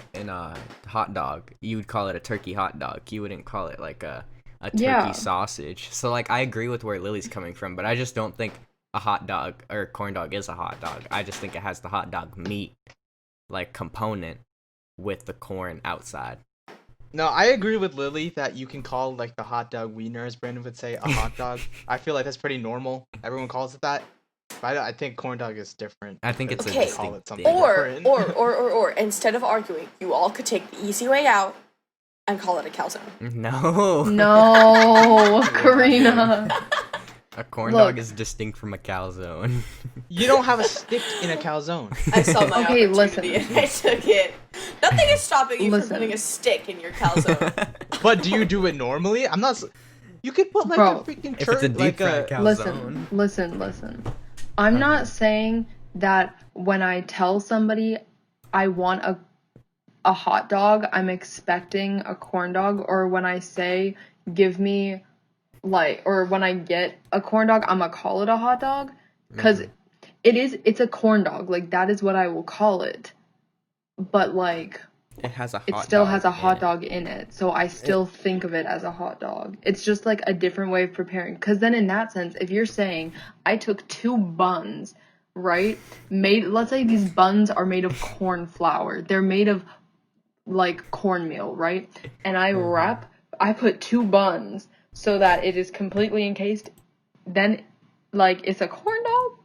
hot dog, you would call it a turkey hot dog. You wouldn't call it like a turkey Yeah. sausage. So like, I agree with where Lily's coming from, but I just don't think a hot dog or corn dog is a hot dog. I just think it has the hot dog meat like component with the corn outside. No, I agree with Lily that you can call like the hot dog wiener, as Brandon would say, a hot dog. I feel like that's pretty normal. Everyone calls it that. But I think corn dog is different. I think it's a Okay. Call it distinct something thing. different. Or instead of arguing, you all could take the easy way out and call it a calzone. No. No, Karina. A corn Look. dog is distinct from a calzone. You don't have a stick in a calzone. I saw my Okay, opportunity listen. and I took it. Nothing is stopping you Listen. from putting a stick in your calzone. But do you do it normally? I'm not. You could put like Bro, a freaking If it's a church, deep like fried calzone. Listen. I'm not saying that when I tell somebody I want a hot dog, I'm expecting a corn dog, or when I say give me like, or when I get a corn dog, I'm gonna call it a hot dog, because it's a corn dog, like that is what I will call it, but like It has a hot it still dog has a in hot it. dog in it, so I still think of it as a hot dog. It's just like a different way of preparing, because then in that sense, if you're saying I took 2 buns, right, let's say these buns are made of corn flour, they're made of like cornmeal, right, and I put 2 buns so that it is completely encased, then like it's a corn dog.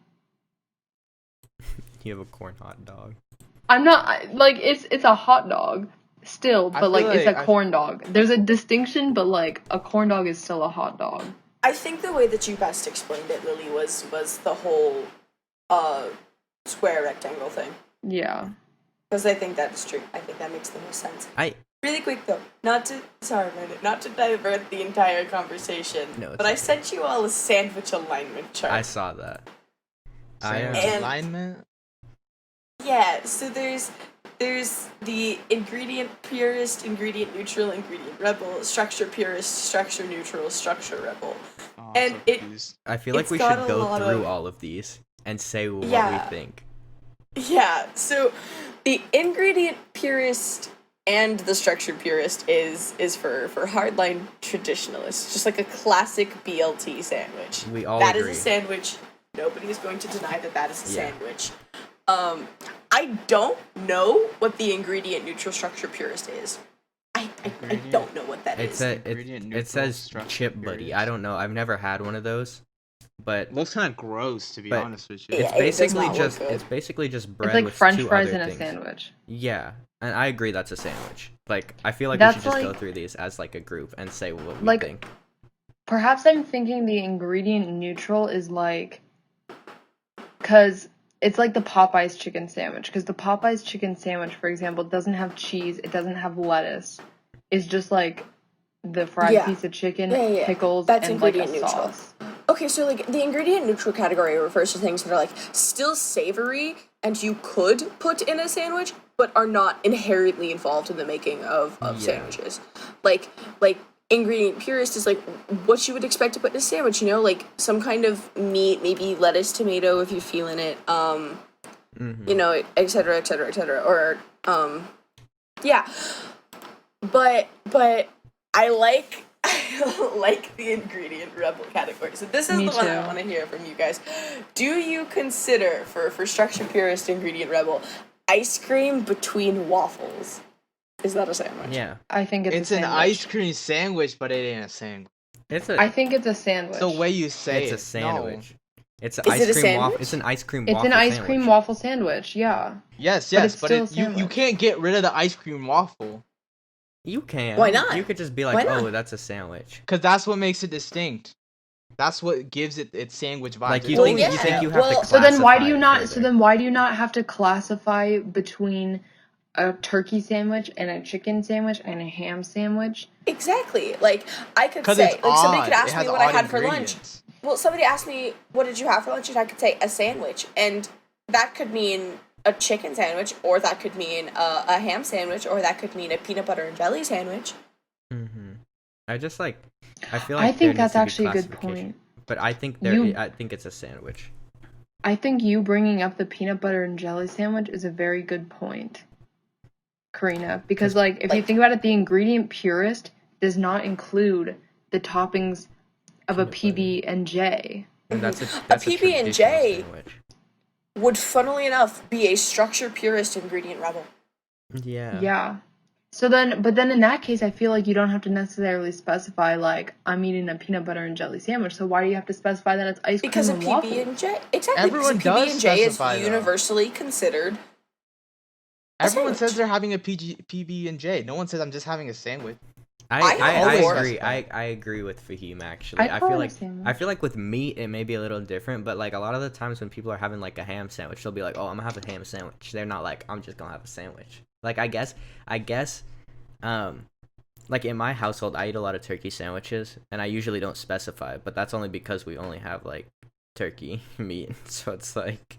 You have a corn hot dog. I'm not like it's a hot dog still, I but like feel it's like a corn dog. There's a distinction, but like a corn dog is still a hot dog. I think the way that you best explained it, Lily, was the whole square rectangle thing. Yeah. Because I think that is true. I think that makes the most sense. I Really quick though, not to divert the entire conversation, No, it's but I okay. sent you all a sandwich alignment chart. I saw that. Sandwich And- alignment. Yeah, so there's the ingredient purist, ingredient neutral, ingredient rebel, structure purist, structure neutral, structure rebel. Oh, And I'm so it- confused. I feel like It's we got should a go lot through of- all of these and say what Yeah. we think. Yeah, so the ingredient purist and the structure purist is for hardline traditionalists, just like a classic BLT sandwich. We all That agree. is a sandwich. Nobody is going to deny that that is a Yeah. sandwich. I don't know what the ingredient neutral structure purist is. I don't know what that It's is. Ingredient it neutral says structure chip buddy. purist. I don't know. I've never had one of those, but Looks kind of gross, to be But honest with you. Yeah, it's it does basically not look just good. it's basically just bread It's like with French two fries other in a things. sandwich. Yeah, and I agree that's a sandwich. Like I feel like That's we should just go like- through these as like a group and say what we Like- think. Perhaps I'm thinking the ingredient neutral is like, because it's like the Popeyes chicken sandwich. Because the Popeyes chicken sandwich, for example, doesn't have cheese, it doesn't have lettuce. It's just like the fried Yeah. piece of chicken, Yeah. pickles, That's and like a ingredient neutral. sauce. Okay, so like the ingredient neutral category refers to things that are like still savory and you could put in a sandwich, but are not inherently involved in the making of Yeah. sandwiches. Like ingredient purist is like what you would expect to put in a sandwich, you know, like some kind of meat, maybe lettuce, tomato if you're feeling it, Mhm. you know, et cetera, et cetera, et cetera. Or yeah. But I like the ingredient rebel category. So this is Me the one I too. want to hear from you guys. Do you consider for structure purist ingredient rebel ice cream between waffles? Is that a sandwich? Yeah, I think it's It's a an sandwich. ice cream sandwich, but it ain't a sandwich. it's a I think it's a sandwich. It's the way you say it's it. a sandwich. It's an Is ice it a cream sandwich? waffle. It's an ice cream It's waffle an ice sandwich. cream waffle sandwich, yeah. No. Yes, But yes, it's but still a you sandwich. can't get rid of the ice cream waffle. You can. Why not? You could just be Why like, not? oh, that's a sandwich. Because that's what makes it distinct. That's what gives it its sandwich vibe. Like It's you Well, think always you yeah. think you that. have Well, to So then why do classify you it not further. why do you not have to classify between a turkey sandwich and a chicken sandwich and a ham sandwich? Exactly. Like I could Because say, it's like somebody odd. could It ask has me what I odd had for lunch. ingredients. Well, somebody asked me, what did you have for lunch? And I could say a sandwich. And that could mean a chicken sandwich, or that could mean a ham sandwich, or that could mean a peanut butter and jelly sandwich. Mm-hmm. I just like. I feel like I there think needs that's to be actually a good classification. point. But I think I think it's a sandwich. I think you bringing up the peanut butter and jelly sandwich is a very good point, Karina. Because, 'Cause, like, if you like- think about it, the ingredient purist does not include the toppings of a Peanut butter. PB and J. And that's a PB&J traditional sandwich. Would, funnily enough, be a structure purist ingredient rebel. Yeah. Yeah. So then, but then in that case, I feel like you don't have to necessarily specify, like, I'm eating a peanut butter and jelly sandwich. So why do you have to specify that it's ice cream Because a and waffles? PB&J, exactly. Everyone because a does PB&J is specify, though. universally considered. Everyone sandwich. says they're having a PB and J. No one says I'm just having a sandwich. I always agree. specify. I agree with Fahim actually. I I call feel it a like sandwich. I feel like with meat it may be a little different, but like a lot of the times when people are having like a ham sandwich, they'll be like, "Oh, I'm gonna have a ham sandwich." They're not like, "I'm just gonna have a sandwich." Like I guess like in my household I eat a lot of turkey sandwiches and I usually don't specify, but that's only because we only have like turkey meat. So it's like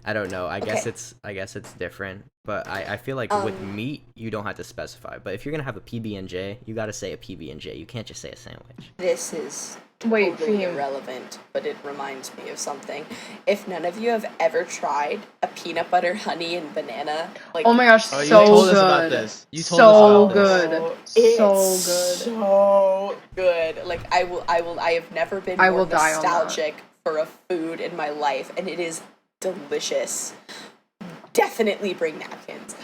I don't know. I guess it's different, but I feel like with meat you don't have to specify. But if you're gonna have a PB&J, you gotta say a PB&J. You can't just say a sandwich. This is Wait, totally Fahim. irrelevant, but it reminds me of something. If none of you have ever tried a peanut butter, honey, and banana, like Oh my gosh, Oh, you so told good. us about this. You told so us about this. good. it's So good. so good. Like I have never been I more will die on that. nostalgic for a food in my life, and it is delicious. Definitely bring napkins.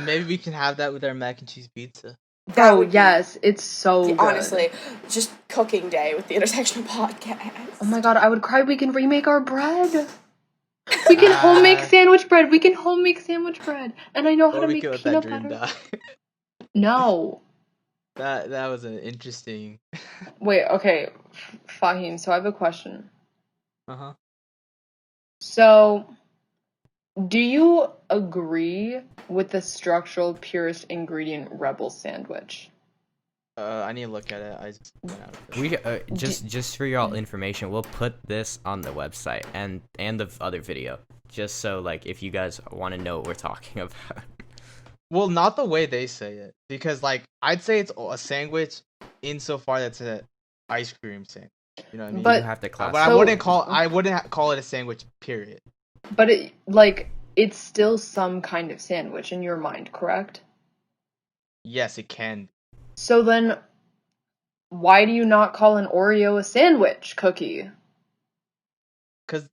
Maybe we can have that with our mac and cheese pizza. That Oh would be- yes, it's so good. honestly, just cooking day with the Intersectional Podcast. Oh my god, I would cry. We can remake our bread. We can home make sandwich bread. We can home make sandwich bread. And I know how Or to we make could let that peanut dream butter. die. No. That was an interesting. Wait, okay, Fahim, so I have a question. Uh-huh. So, do you agree with the structural purest ingredient rebel sandwich? I need to look at it. I just went out of it. We just for y'all information, we'll put this on the website and the other video, just so like if you guys want to know what we're talking about. Well, not the way they say it, because like I'd say it's a sandwich insofar that's an ice cream sandwich. You know what I mean? But- You have to But classify. I wouldn't call it a sandwich. Period. But it, like, it's still some kind of sandwich in your mind, correct? Yes, it can. So then, why do you not call an Oreo a sandwich cookie? Because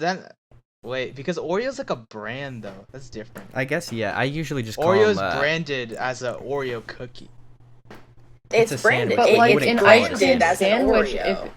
Oreo's like a brand though. That's different. I guess yeah. I usually just call Oreo's them, branded as an Oreo cookie. It's It's a branded. sandwich. But like wouldn't an call it a ice cream branded as an sandwich, Oreo. if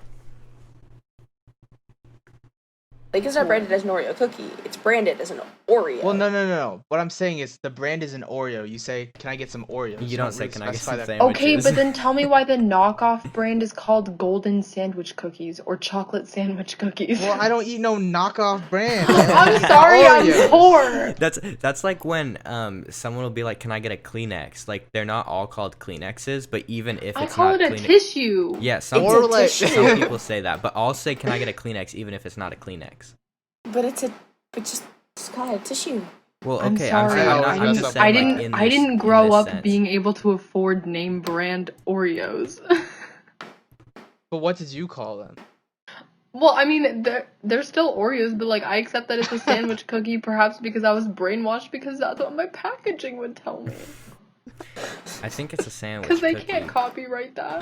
Like, it's not branded as an Oreo cookie. It's branded as an Oreo. Well, no. What I'm saying is the brand is an Oreo. You say, "Can I get some Oreos?" You don't say, "Can I get some that. sandwiches?" okay, but then tell me why the knockoff brand is called Golden Sandwich Cookies or Chocolate Sandwich Cookies. Well, I don't eat no knockoff brand. I'm sorry, I'm Oreos. poor. That's like when someone will be like, "Can I get a Kleenex?" Like they're not all called Kleenexes, but even if I it's call not it a Kleenex, tissue. yeah, some It's Or a like- tissue. some people say that, but I'll say, "Can I get a Kleenex?" Even if it's not a Kleenex. But just call it a tissue. Well, I'm okay, sorry. I'm just saying, I like, didn't. in I this- didn't in grow this up sense. being able to afford name brand Oreos. But what did you call them? Well, I mean, they're still Oreos, but like I accept that it's a sandwich cookie, perhaps because I was brainwashed because that's what my packaging would tell me. I think it's a sandwich. Because they cookie, can't copyright that.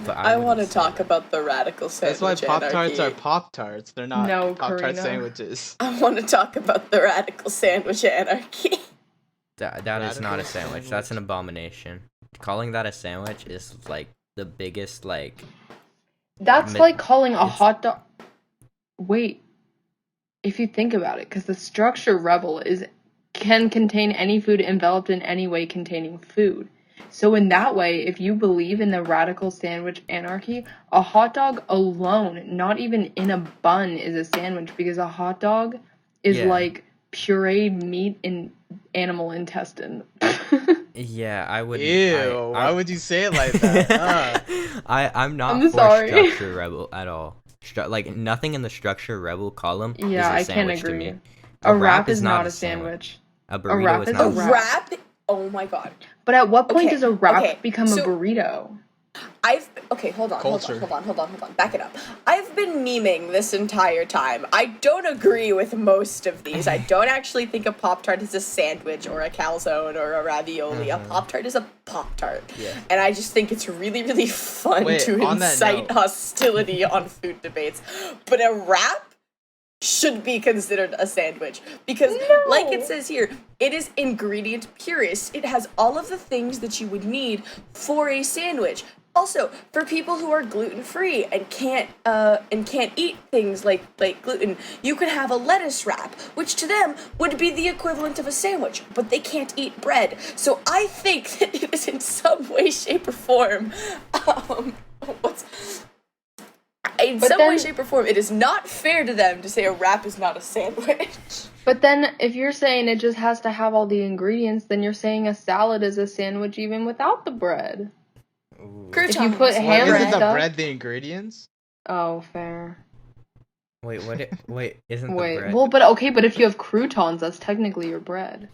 But I wouldn't want to say talk that. about the radical That's sandwich why Pop-Tarts are anarchy. Pop-Tarts. They're not No, Pop-Tart Karina. sandwiches. I want to talk about the radical sandwich anarchy. That is not a Radical sandwich. That's an abomination. Calling that a sandwich is like the biggest like. That's Mi- like calling a it's- hot dog. Wait, if you think about it, because the structure rebel can contain any food enveloped in any way containing food. So in that way, if you believe in the radical sandwich anarchy, a hot dog alone, not even in a bun, is a sandwich because a hot dog is Yeah. like pureed meat in animal intestine. Yeah, I would. Ew, why would you say it like that? I'm not I'm for sorry. structure rebel at all. Like nothing in the structure rebel column is Yeah, a I can't sandwich to agree. me. A wrap is not a sandwich. A burrito wrap is is not a A wrap. wrap? Oh my god. But at what point Okay, does a wrap okay, become so- a burrito? Hold on, Culture. hold on. Back it up. I've been memeing this entire time. I don't agree with most of these. I don't actually think a Pop-Tart is a sandwich or a calzone or a ravioli. A Pop-Tart is a Pop-Tart. Yeah. And I just think it's really, really fun Wait, to on that incite note- hostility on food debates. But a wrap should be considered a sandwich because like it says here, it is ingredient purist. It has all of the things that you would need for a sandwich. Also, for people who are gluten-free and can't eat things like gluten, you could have a lettuce wrap, which to them would be the equivalent of a sandwich, but they can't eat bread. So I think that it is in some way, shape, or form, in But some way, then- shape, or form, it is not fair to them to say a wrap is not a sandwich. But then, if you're saying it just has to have all the ingredients, then you're saying a salad is a sandwich even without the bread. Croutons. If you put Well, ham isn't and the stuff. bread the ingredients? Oh, fair. Wait, what? Wait, isn't the Wait, bread? well, but if you have croutons, that's technically your bread.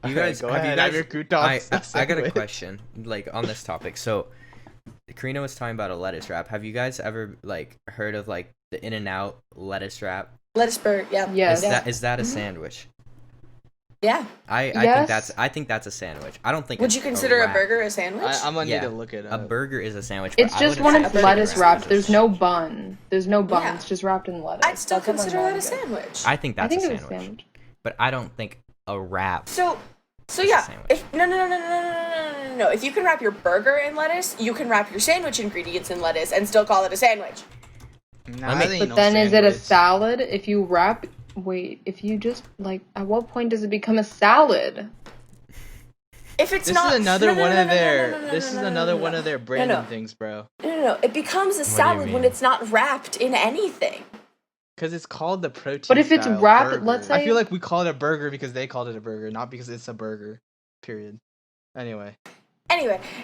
You guys, Go have ahead, you have guys? your croutons I got a sandwich. question, like on this topic. So, Karina was talking about a lettuce wrap. Have you guys ever like heard of like the In-N-Out lettuce wrap? Lettuce burger, yeah. Yes. Is that a sandwich? Yeah. Yes. I think that's a sandwich. I don't think. Would it's you consider a wrap. burger a sandwich? I'm gonna Yeah, need to look it A up. burger is a sandwich. But It's I just wouldn't when say it's a burger lettuce is a wrapped. sandwich. There's no bun. There's no bun. Yeah. It's just wrapped in lettuce. I'd still That's what my consider mom that a did. sandwich. I think I that's think a it was sandwich. sandwich. But I don't think a wrap. So a yeah. sandwich. No. If you can wrap your burger in lettuce, you can wrap your sandwich ingredients in lettuce and still call it a sandwich. Nah, Let me- that ain't But no then is it a sandwich. salad? If you wrap, if you just like, at what point does it become a salad? if it's This not, is another one of their. no, This is no, no, another no, no, one no. of their branding things, bro. No. It becomes a do you salad when mean? it's not wrapped in anything. Because it's called the protein. But if it's style wrapped, burger. let's I say- feel like we call it a burger because they called it a burger, not because it's a burger. Period. Anyway,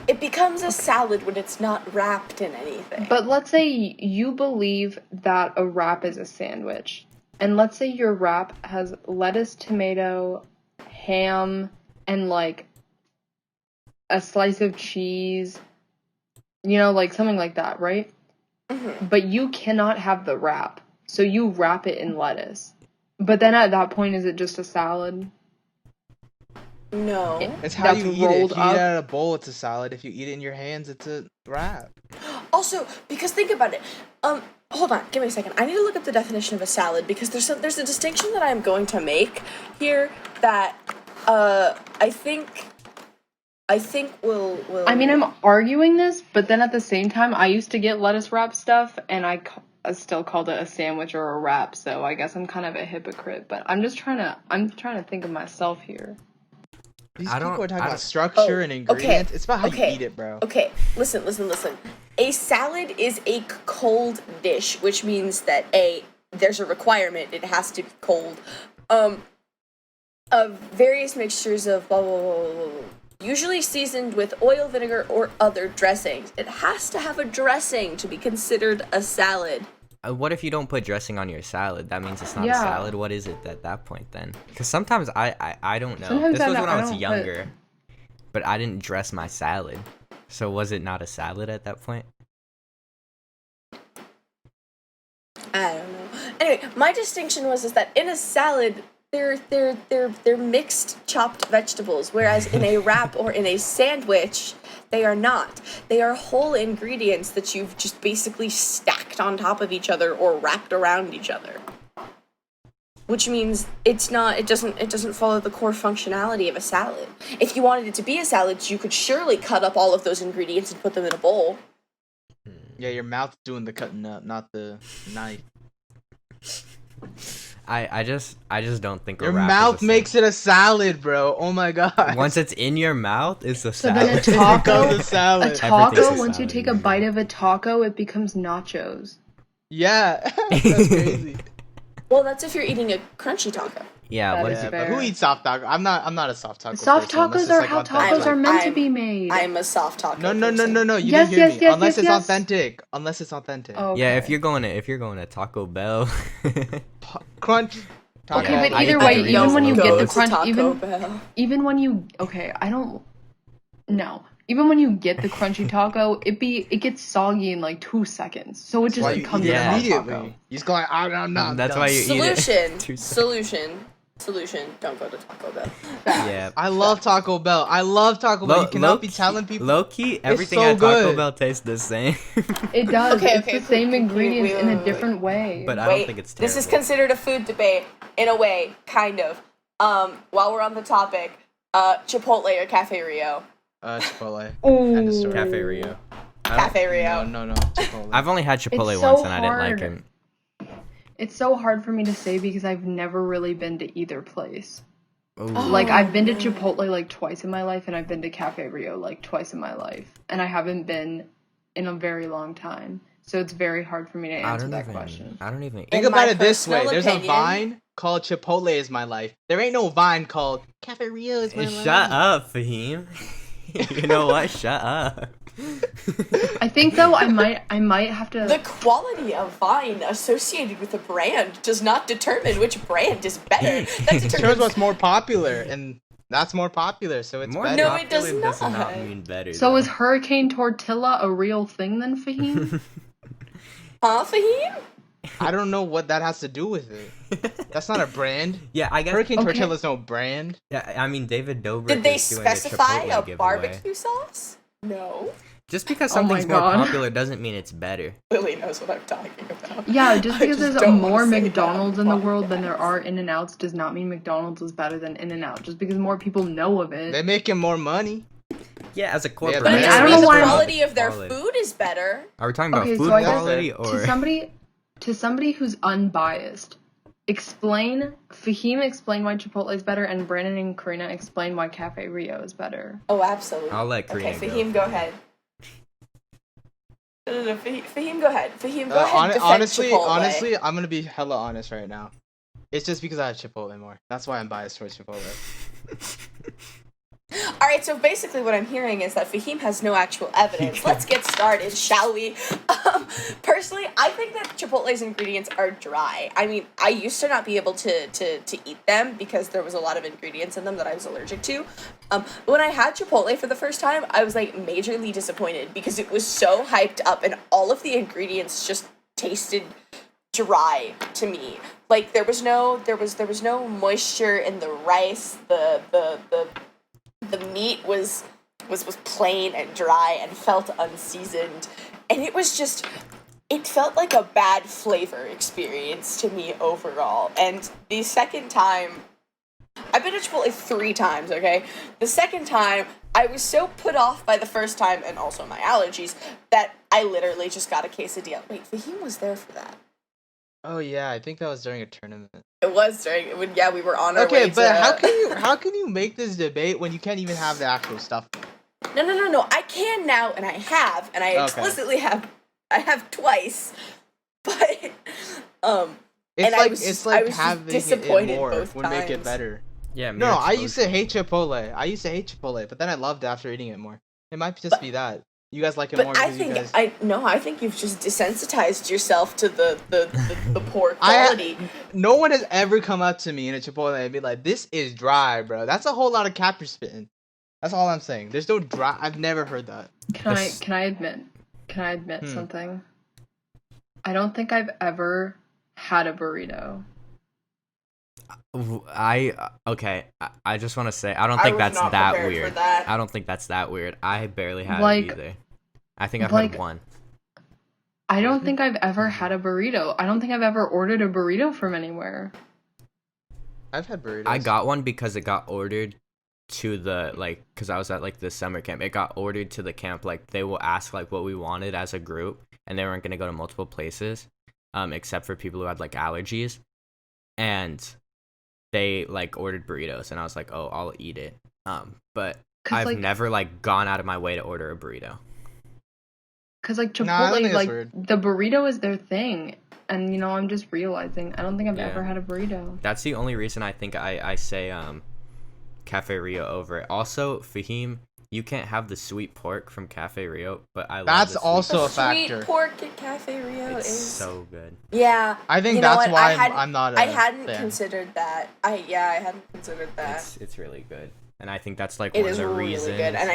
it becomes a salad when it's not wrapped in anything. But let's say you believe that a wrap is a sandwich. And let's say your wrap has lettuce, tomato, ham, and like a slice of cheese. You know, like something like that, right? Mm-hmm. But you cannot have the wrap. So you wrap it in lettuce. But then at that point, is it just a salad? No. it's how That's you eat it. rolled If you eat it up. out of a bowl, it's a salad. If you eat it in your hands, it's a wrap. Also, because think about it. Hold on, give me a second. I need to look up the definition of a salad because there's a distinction that I'm going to make here that I think will. I mean, I'm arguing this, but then at the same time, I used to get lettuce wrap stuff, and I still called it a sandwich or a wrap. So I guess I'm kind of a hypocrite. But I'm trying to think of myself here. These I people don't- are talking I about don't- structure and ingredients. It's about how okay. you eat it, bro. Okay, listen. A salad is a cold dish, which means that there's a requirement. It has to be cold. Of various mixtures of blah, blah, blah, blah, blah, usually seasoned with oil, vinegar, or other dressings. It has to have a dressing to be considered a salad. What if you don't put dressing on your salad? That means it's not Yeah. a salad. What is it at that point then? Because sometimes I don't know. Sometimes This was I when I was don't put- younger, but I didn't dress my salad. So was it not a salad at that point? I don't know. Anyway, my distinction is that in a salad, they're mixed chopped vegetables, whereas in a wrap or in a sandwich, they are not. They are whole ingredients that you've just basically stacked on top of each other or wrapped around each other. Which means it doesn't follow the core functionality of a salad. If you wanted it to be a salad, you could surely cut up all of those ingredients and put them in a bowl. Yeah, your mouth's doing the cutting up, not the knife. I just don't think Your a wrap mouth is a makes it a salad, bro. Oh my god. Once it's in your mouth, it's a So salad. then a It's taco, a salad. a taco. Everything's a Once you salad take a in your bite mouth. of a taco, it becomes nachos. Yeah, that's crazy. Well, that's if you're eating a crunchy taco. Yeah, That what is if Yeah, you but fair. who eats soft taco? I'm not a soft taco. Soft person, unless tacos it's, are like, how authentic. tacos are meant to I'm- be made. I'm a soft taco. No. You Yes, didn't hear yes, me. yes, Unless yes, it's yes. authentic. Unless it's authentic. Okay. Yeah, if you're going to Taco Bell. Crunch. Taco. Okay, but I either eat way, that even when you Doritos get the loads. crunch, Taco Bell. even when you even when you get the crunchy taco, it gets soggy in like 2 seconds. So it That's why just you becomes eat it a hot immediately. taco. You just go like, I'm not. That's done. why you eat it. 2 Solution. Don't go to Taco Bell. Yeah. I love Taco Bell. You cannot be telling people. Low key, everything so at Taco good. Bell tastes the same. It does. Okay, It's okay, the same wait, ingredients wait, in a wait. different way. But I don't think it's terrible. This is considered a food debate in a way, kind of. While we're on the topic, Chipotle or Cafe Rio? Chipotle. Ooh. End of story. Cafe Rio. Cafe Rio. No. Chipotle. I've only had Chipotle It's once so and I didn't like hard. it. It's so hard for me to say because I've never really been to either place. Ooh. Like, I've been to Chipotle like twice in my life, and I've been to Cafe Rio like twice in my life. And I haven't been in a very long time. So it's very hard for me to answer that question. I don't even. Think In my about it this way. personal There's opinion- a Vine called Chipotle is my life. There ain't no Vine called Cafe Rio is my life. Shut up, Fahim. You know what? Shut up. I think though I might have to. The quality of Vine associated with a brand does not determine which brand is better. That It shows determines what's more popular, and that's more popular, so it's More better. No, it does popular not. not mean better. So though. is Hurricane Tortilla a real thing then, Fahim? Huh, Fahim? I don't know what that has to do with it. That's not a brand. Yeah, I guess. Hurricane Okay. Tortilla's no brand. Yeah, I mean David Dobrik. Did they is doing specify Chipotle a giveaway. barbecue sauce? No. Just because Oh my something's more God. popular doesn't mean it's better. Lily knows what I'm talking about. Yeah, just I because just there's don't more wanna say that McDonald's in the on world than podcast. there are In-N-Outs does not mean McDonald's is better than In-N-Out. Just because more people know of They're it. making more money. Yeah, as a But corporate. But I mean, it I just don't means know the why- quality of their Quality. food is better. Are we talking about Okay, food so I guess quality to or? somebody who's unbiased, Fahim explain why Chipotle is better, and Brandon and Karina explain why Cafe Rio is better. Oh, absolutely. I'll let Karina Okay, Fahim, go ahead. No, Fahim, go ahead. Fahim, go ahead. Defend Honestly, Chipotle. I'm gonna be hella honest right now. It's just because I have Chipotle more. That's why I'm biased towards Chipotle. All right, so basically what I'm hearing is that Fahim has no actual evidence. Let's get started, shall we? Personally, I think that Chipotle's ingredients are dry. I mean, I used to not be able to eat them because there was a lot of ingredients in them that I was allergic to. When I had Chipotle for the first time, I was like majorly disappointed because it was so hyped up and all of the ingredients just tasted dry to me. Like there was no moisture in the rice. The meat was plain and dry and felt unseasoned, and it felt like a bad flavor experience to me overall. And the second time, I've been to Chipotle 3 times, okay? The second time, I was so put off by the first time and also my allergies that I literally just got a quesadilla. Wait, Fahim was there for that. Oh yeah, I think that was during a tournament. It was during. Yeah, we were on our way. Okay, but how can you make this debate when you can't even have the actual stuff? No. I can now, and I have, and I explicitly have. I have twice, but It's like I was having disappointed it more both would times. make it better. Yeah. No, I used to hate Chipotle. But then I loved it after eating it more. It might just be that you guys like it more. But I think you've just desensitized yourself to the poor quality. No one has ever come up to me in a Chipotle and be like, "This is dry, bro." That's a whole lot of cap you're spitting. That's all I'm saying. There's no dry. I've never heard that. Can I admit something? I don't think I've ever had a burrito. I just want to say I don't think that's that weird. I don't think that's that weird. I barely had it either. I think I've had one. I don't think I've ever had a burrito. I don't think I've ever ordered a burrito from anywhere. I've had burritos. I got one because it got ordered to the because I was at the summer camp. It got ordered to the camp. They will ask what we wanted as a group, and they weren't gonna go to multiple places, except for people who had allergies, and they ordered burritos, and I was like, oh, I'll eat it. But I've never gone out of my way to order a burrito. Cause Chipotle, the burrito is their thing, and I'm just realizing I don't think I've ever had a burrito. That's the only reason I think I say Cafe Rio over it. Also, Fahim, you can't have the sweet pork from Cafe Rio, but I love that's also a factor. Sweet pork at Cafe Rio is so good. Yeah, I think that's why I'm not. I hadn't considered that. I hadn't considered that. It's really good, and I think that's one it of is the really reasons. Good. And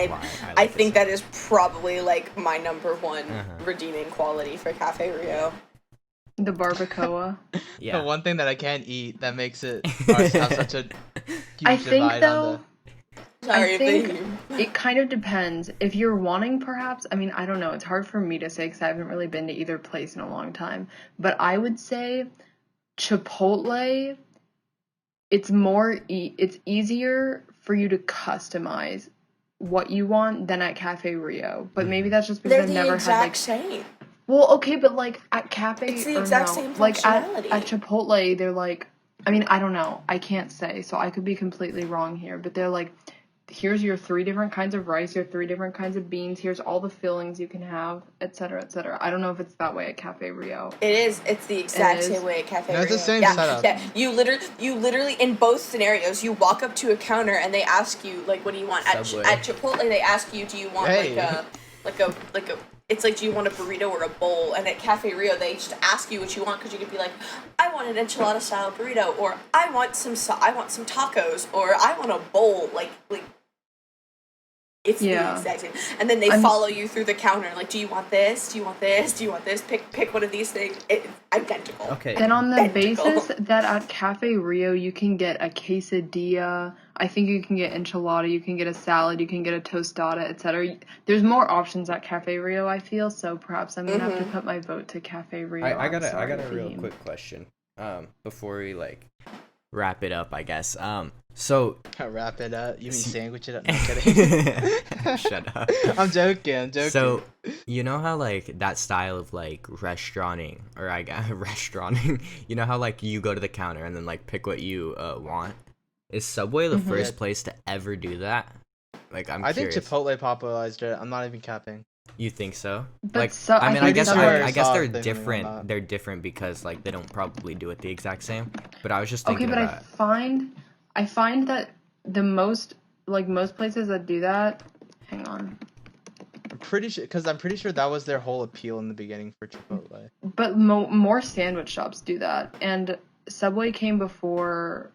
I think that is probably my number one redeeming quality for Cafe Rio. The barbacoa. Yeah. The one thing that I can't eat that makes it have such a huge divide on the... I think it kind of depends. If you're wanting, perhaps, I mean, I don't know. It's hard for me to say because I haven't really been to either place in a long time. But I would say Chipotle, it's easier for you to customize what you want than at Cafe Rio. But maybe that's just because I've never had same. Well, okay, but at Cafe, it's the exact same functionality. At Chipotle, they're I mean, I don't know. I can't say, so I could be completely wrong here. But they're here's your 3 different kinds of rice, your 3 different kinds of beans, here's all the fillings you can have, etc., etc. I don't know if it's that way at Cafe Rio. It is. It's the exact same way at Cafe Rio. It's the same setup. Yeah, you literally, in both scenarios, you walk up to a counter and they ask you, what do you want? At Chipotle, they ask you, do you want, it's do you want a burrito or a bowl? And at Cafe Rio, they just ask you what you want because you could be I want an enchilada style burrito, or I want some tacos, or I want a bowl. It's the exact same. And then they follow you through the counter. Do you want this? Do you want this? Do you want this? Pick one of these things. It's identical. Okay. Then on the basis that at Cafe Rio you can get a quesadilla, I think you can get enchilada, you can get a salad, you can get a tostada, etc. There's more options at Cafe Rio, I feel, so perhaps I'm gonna have to put my vote to Cafe Rio. I got a real quick question. Before we wrap it up, I guess. So Wrap it up. You mean sandwich it up? No, kidding. shut up. I'm joking. So you know how like that style of like restauranting, or I got restauranting. You know how like you go to the counter and then like pick what you want. Is Subway the first place to ever do that? Like I think curious. Chipotle popularized it. I'm not even capping. You think so? But Like, so, I mean, I guess Subway- I guess they're Soft, different. They're different because like they don't probably do it the exact same. But I was just thinking okay, but about. I find that the most places that do that. Hang on. I'm pretty sure that was their whole appeal in the beginning for Chipotle. But more sandwich shops do that, and Subway came before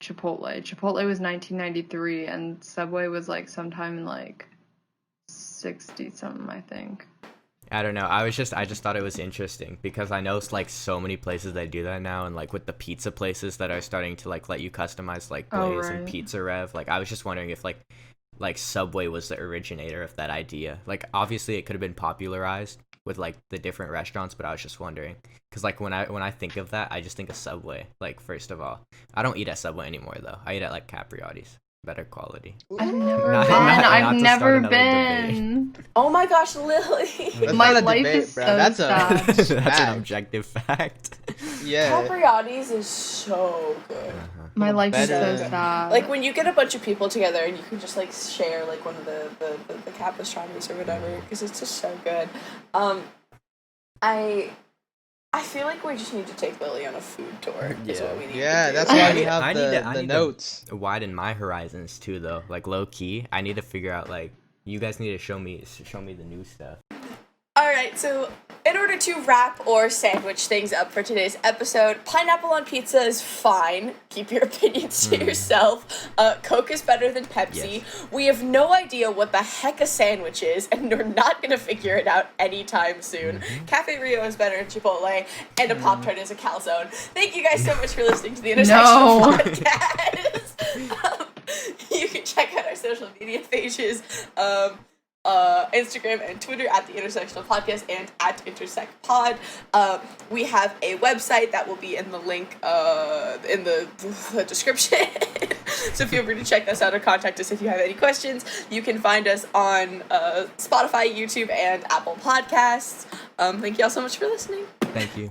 Chipotle. Chipotle was 1993, and Subway was like sometime in like 60 something, I think. I don't know. I just thought it was interesting because I know like so many places that do that now, and like with the pizza places that are starting to like let you customize like glaze and pizza rev. Like I was just wondering if like Subway was the originator of that idea. Like obviously it could have been popularized with like the different restaurants, but I was just wondering because like when I think of that, I just think of Subway. Like first of all, I don't eat at Subway anymore though. I eat at like Capriotti's. Better quality. I've never Not- been. not- not I've to never start another been. Oh my gosh, Lily. That's My not a life debate, is bro. so That's sad. That's an fact. objective fact. Yeah. Capriotti's is so good. My life is so Better. sad. Like when you get a bunch of people together and you can just like share like one of the Capistroni's or whatever, because it's just so good. I feel like we just need to take Lily on a food tour. Is what we need Yeah, to do. that's why I we need- have I need to- I the need to- notes. Widen my horizons too, though. Like low key, I need to figure out like you guys need to show me the new stuff. Alright, so in order to wrap or sandwich things up for today's episode, pineapple on pizza is fine. Keep your opinions to yourself. Coke is better than Pepsi. Yes. We have no idea what the heck a sandwich is, and we're not going to figure it out anytime soon. Cafe Rio is better than Chipotle, and a Pop-Tart is a calzone. Thank you guys so much for listening to the Intersectional No. Podcast. You can check out our social media pages. Instagram and Twitter at the Intersectional Podcast and at IntersectPod. We have a website that will be in the link in the description. So feel free to check us out or contact us if you have any questions. You can find us on Spotify, YouTube, and Apple Podcasts. Thank you all so much for listening. Thank you.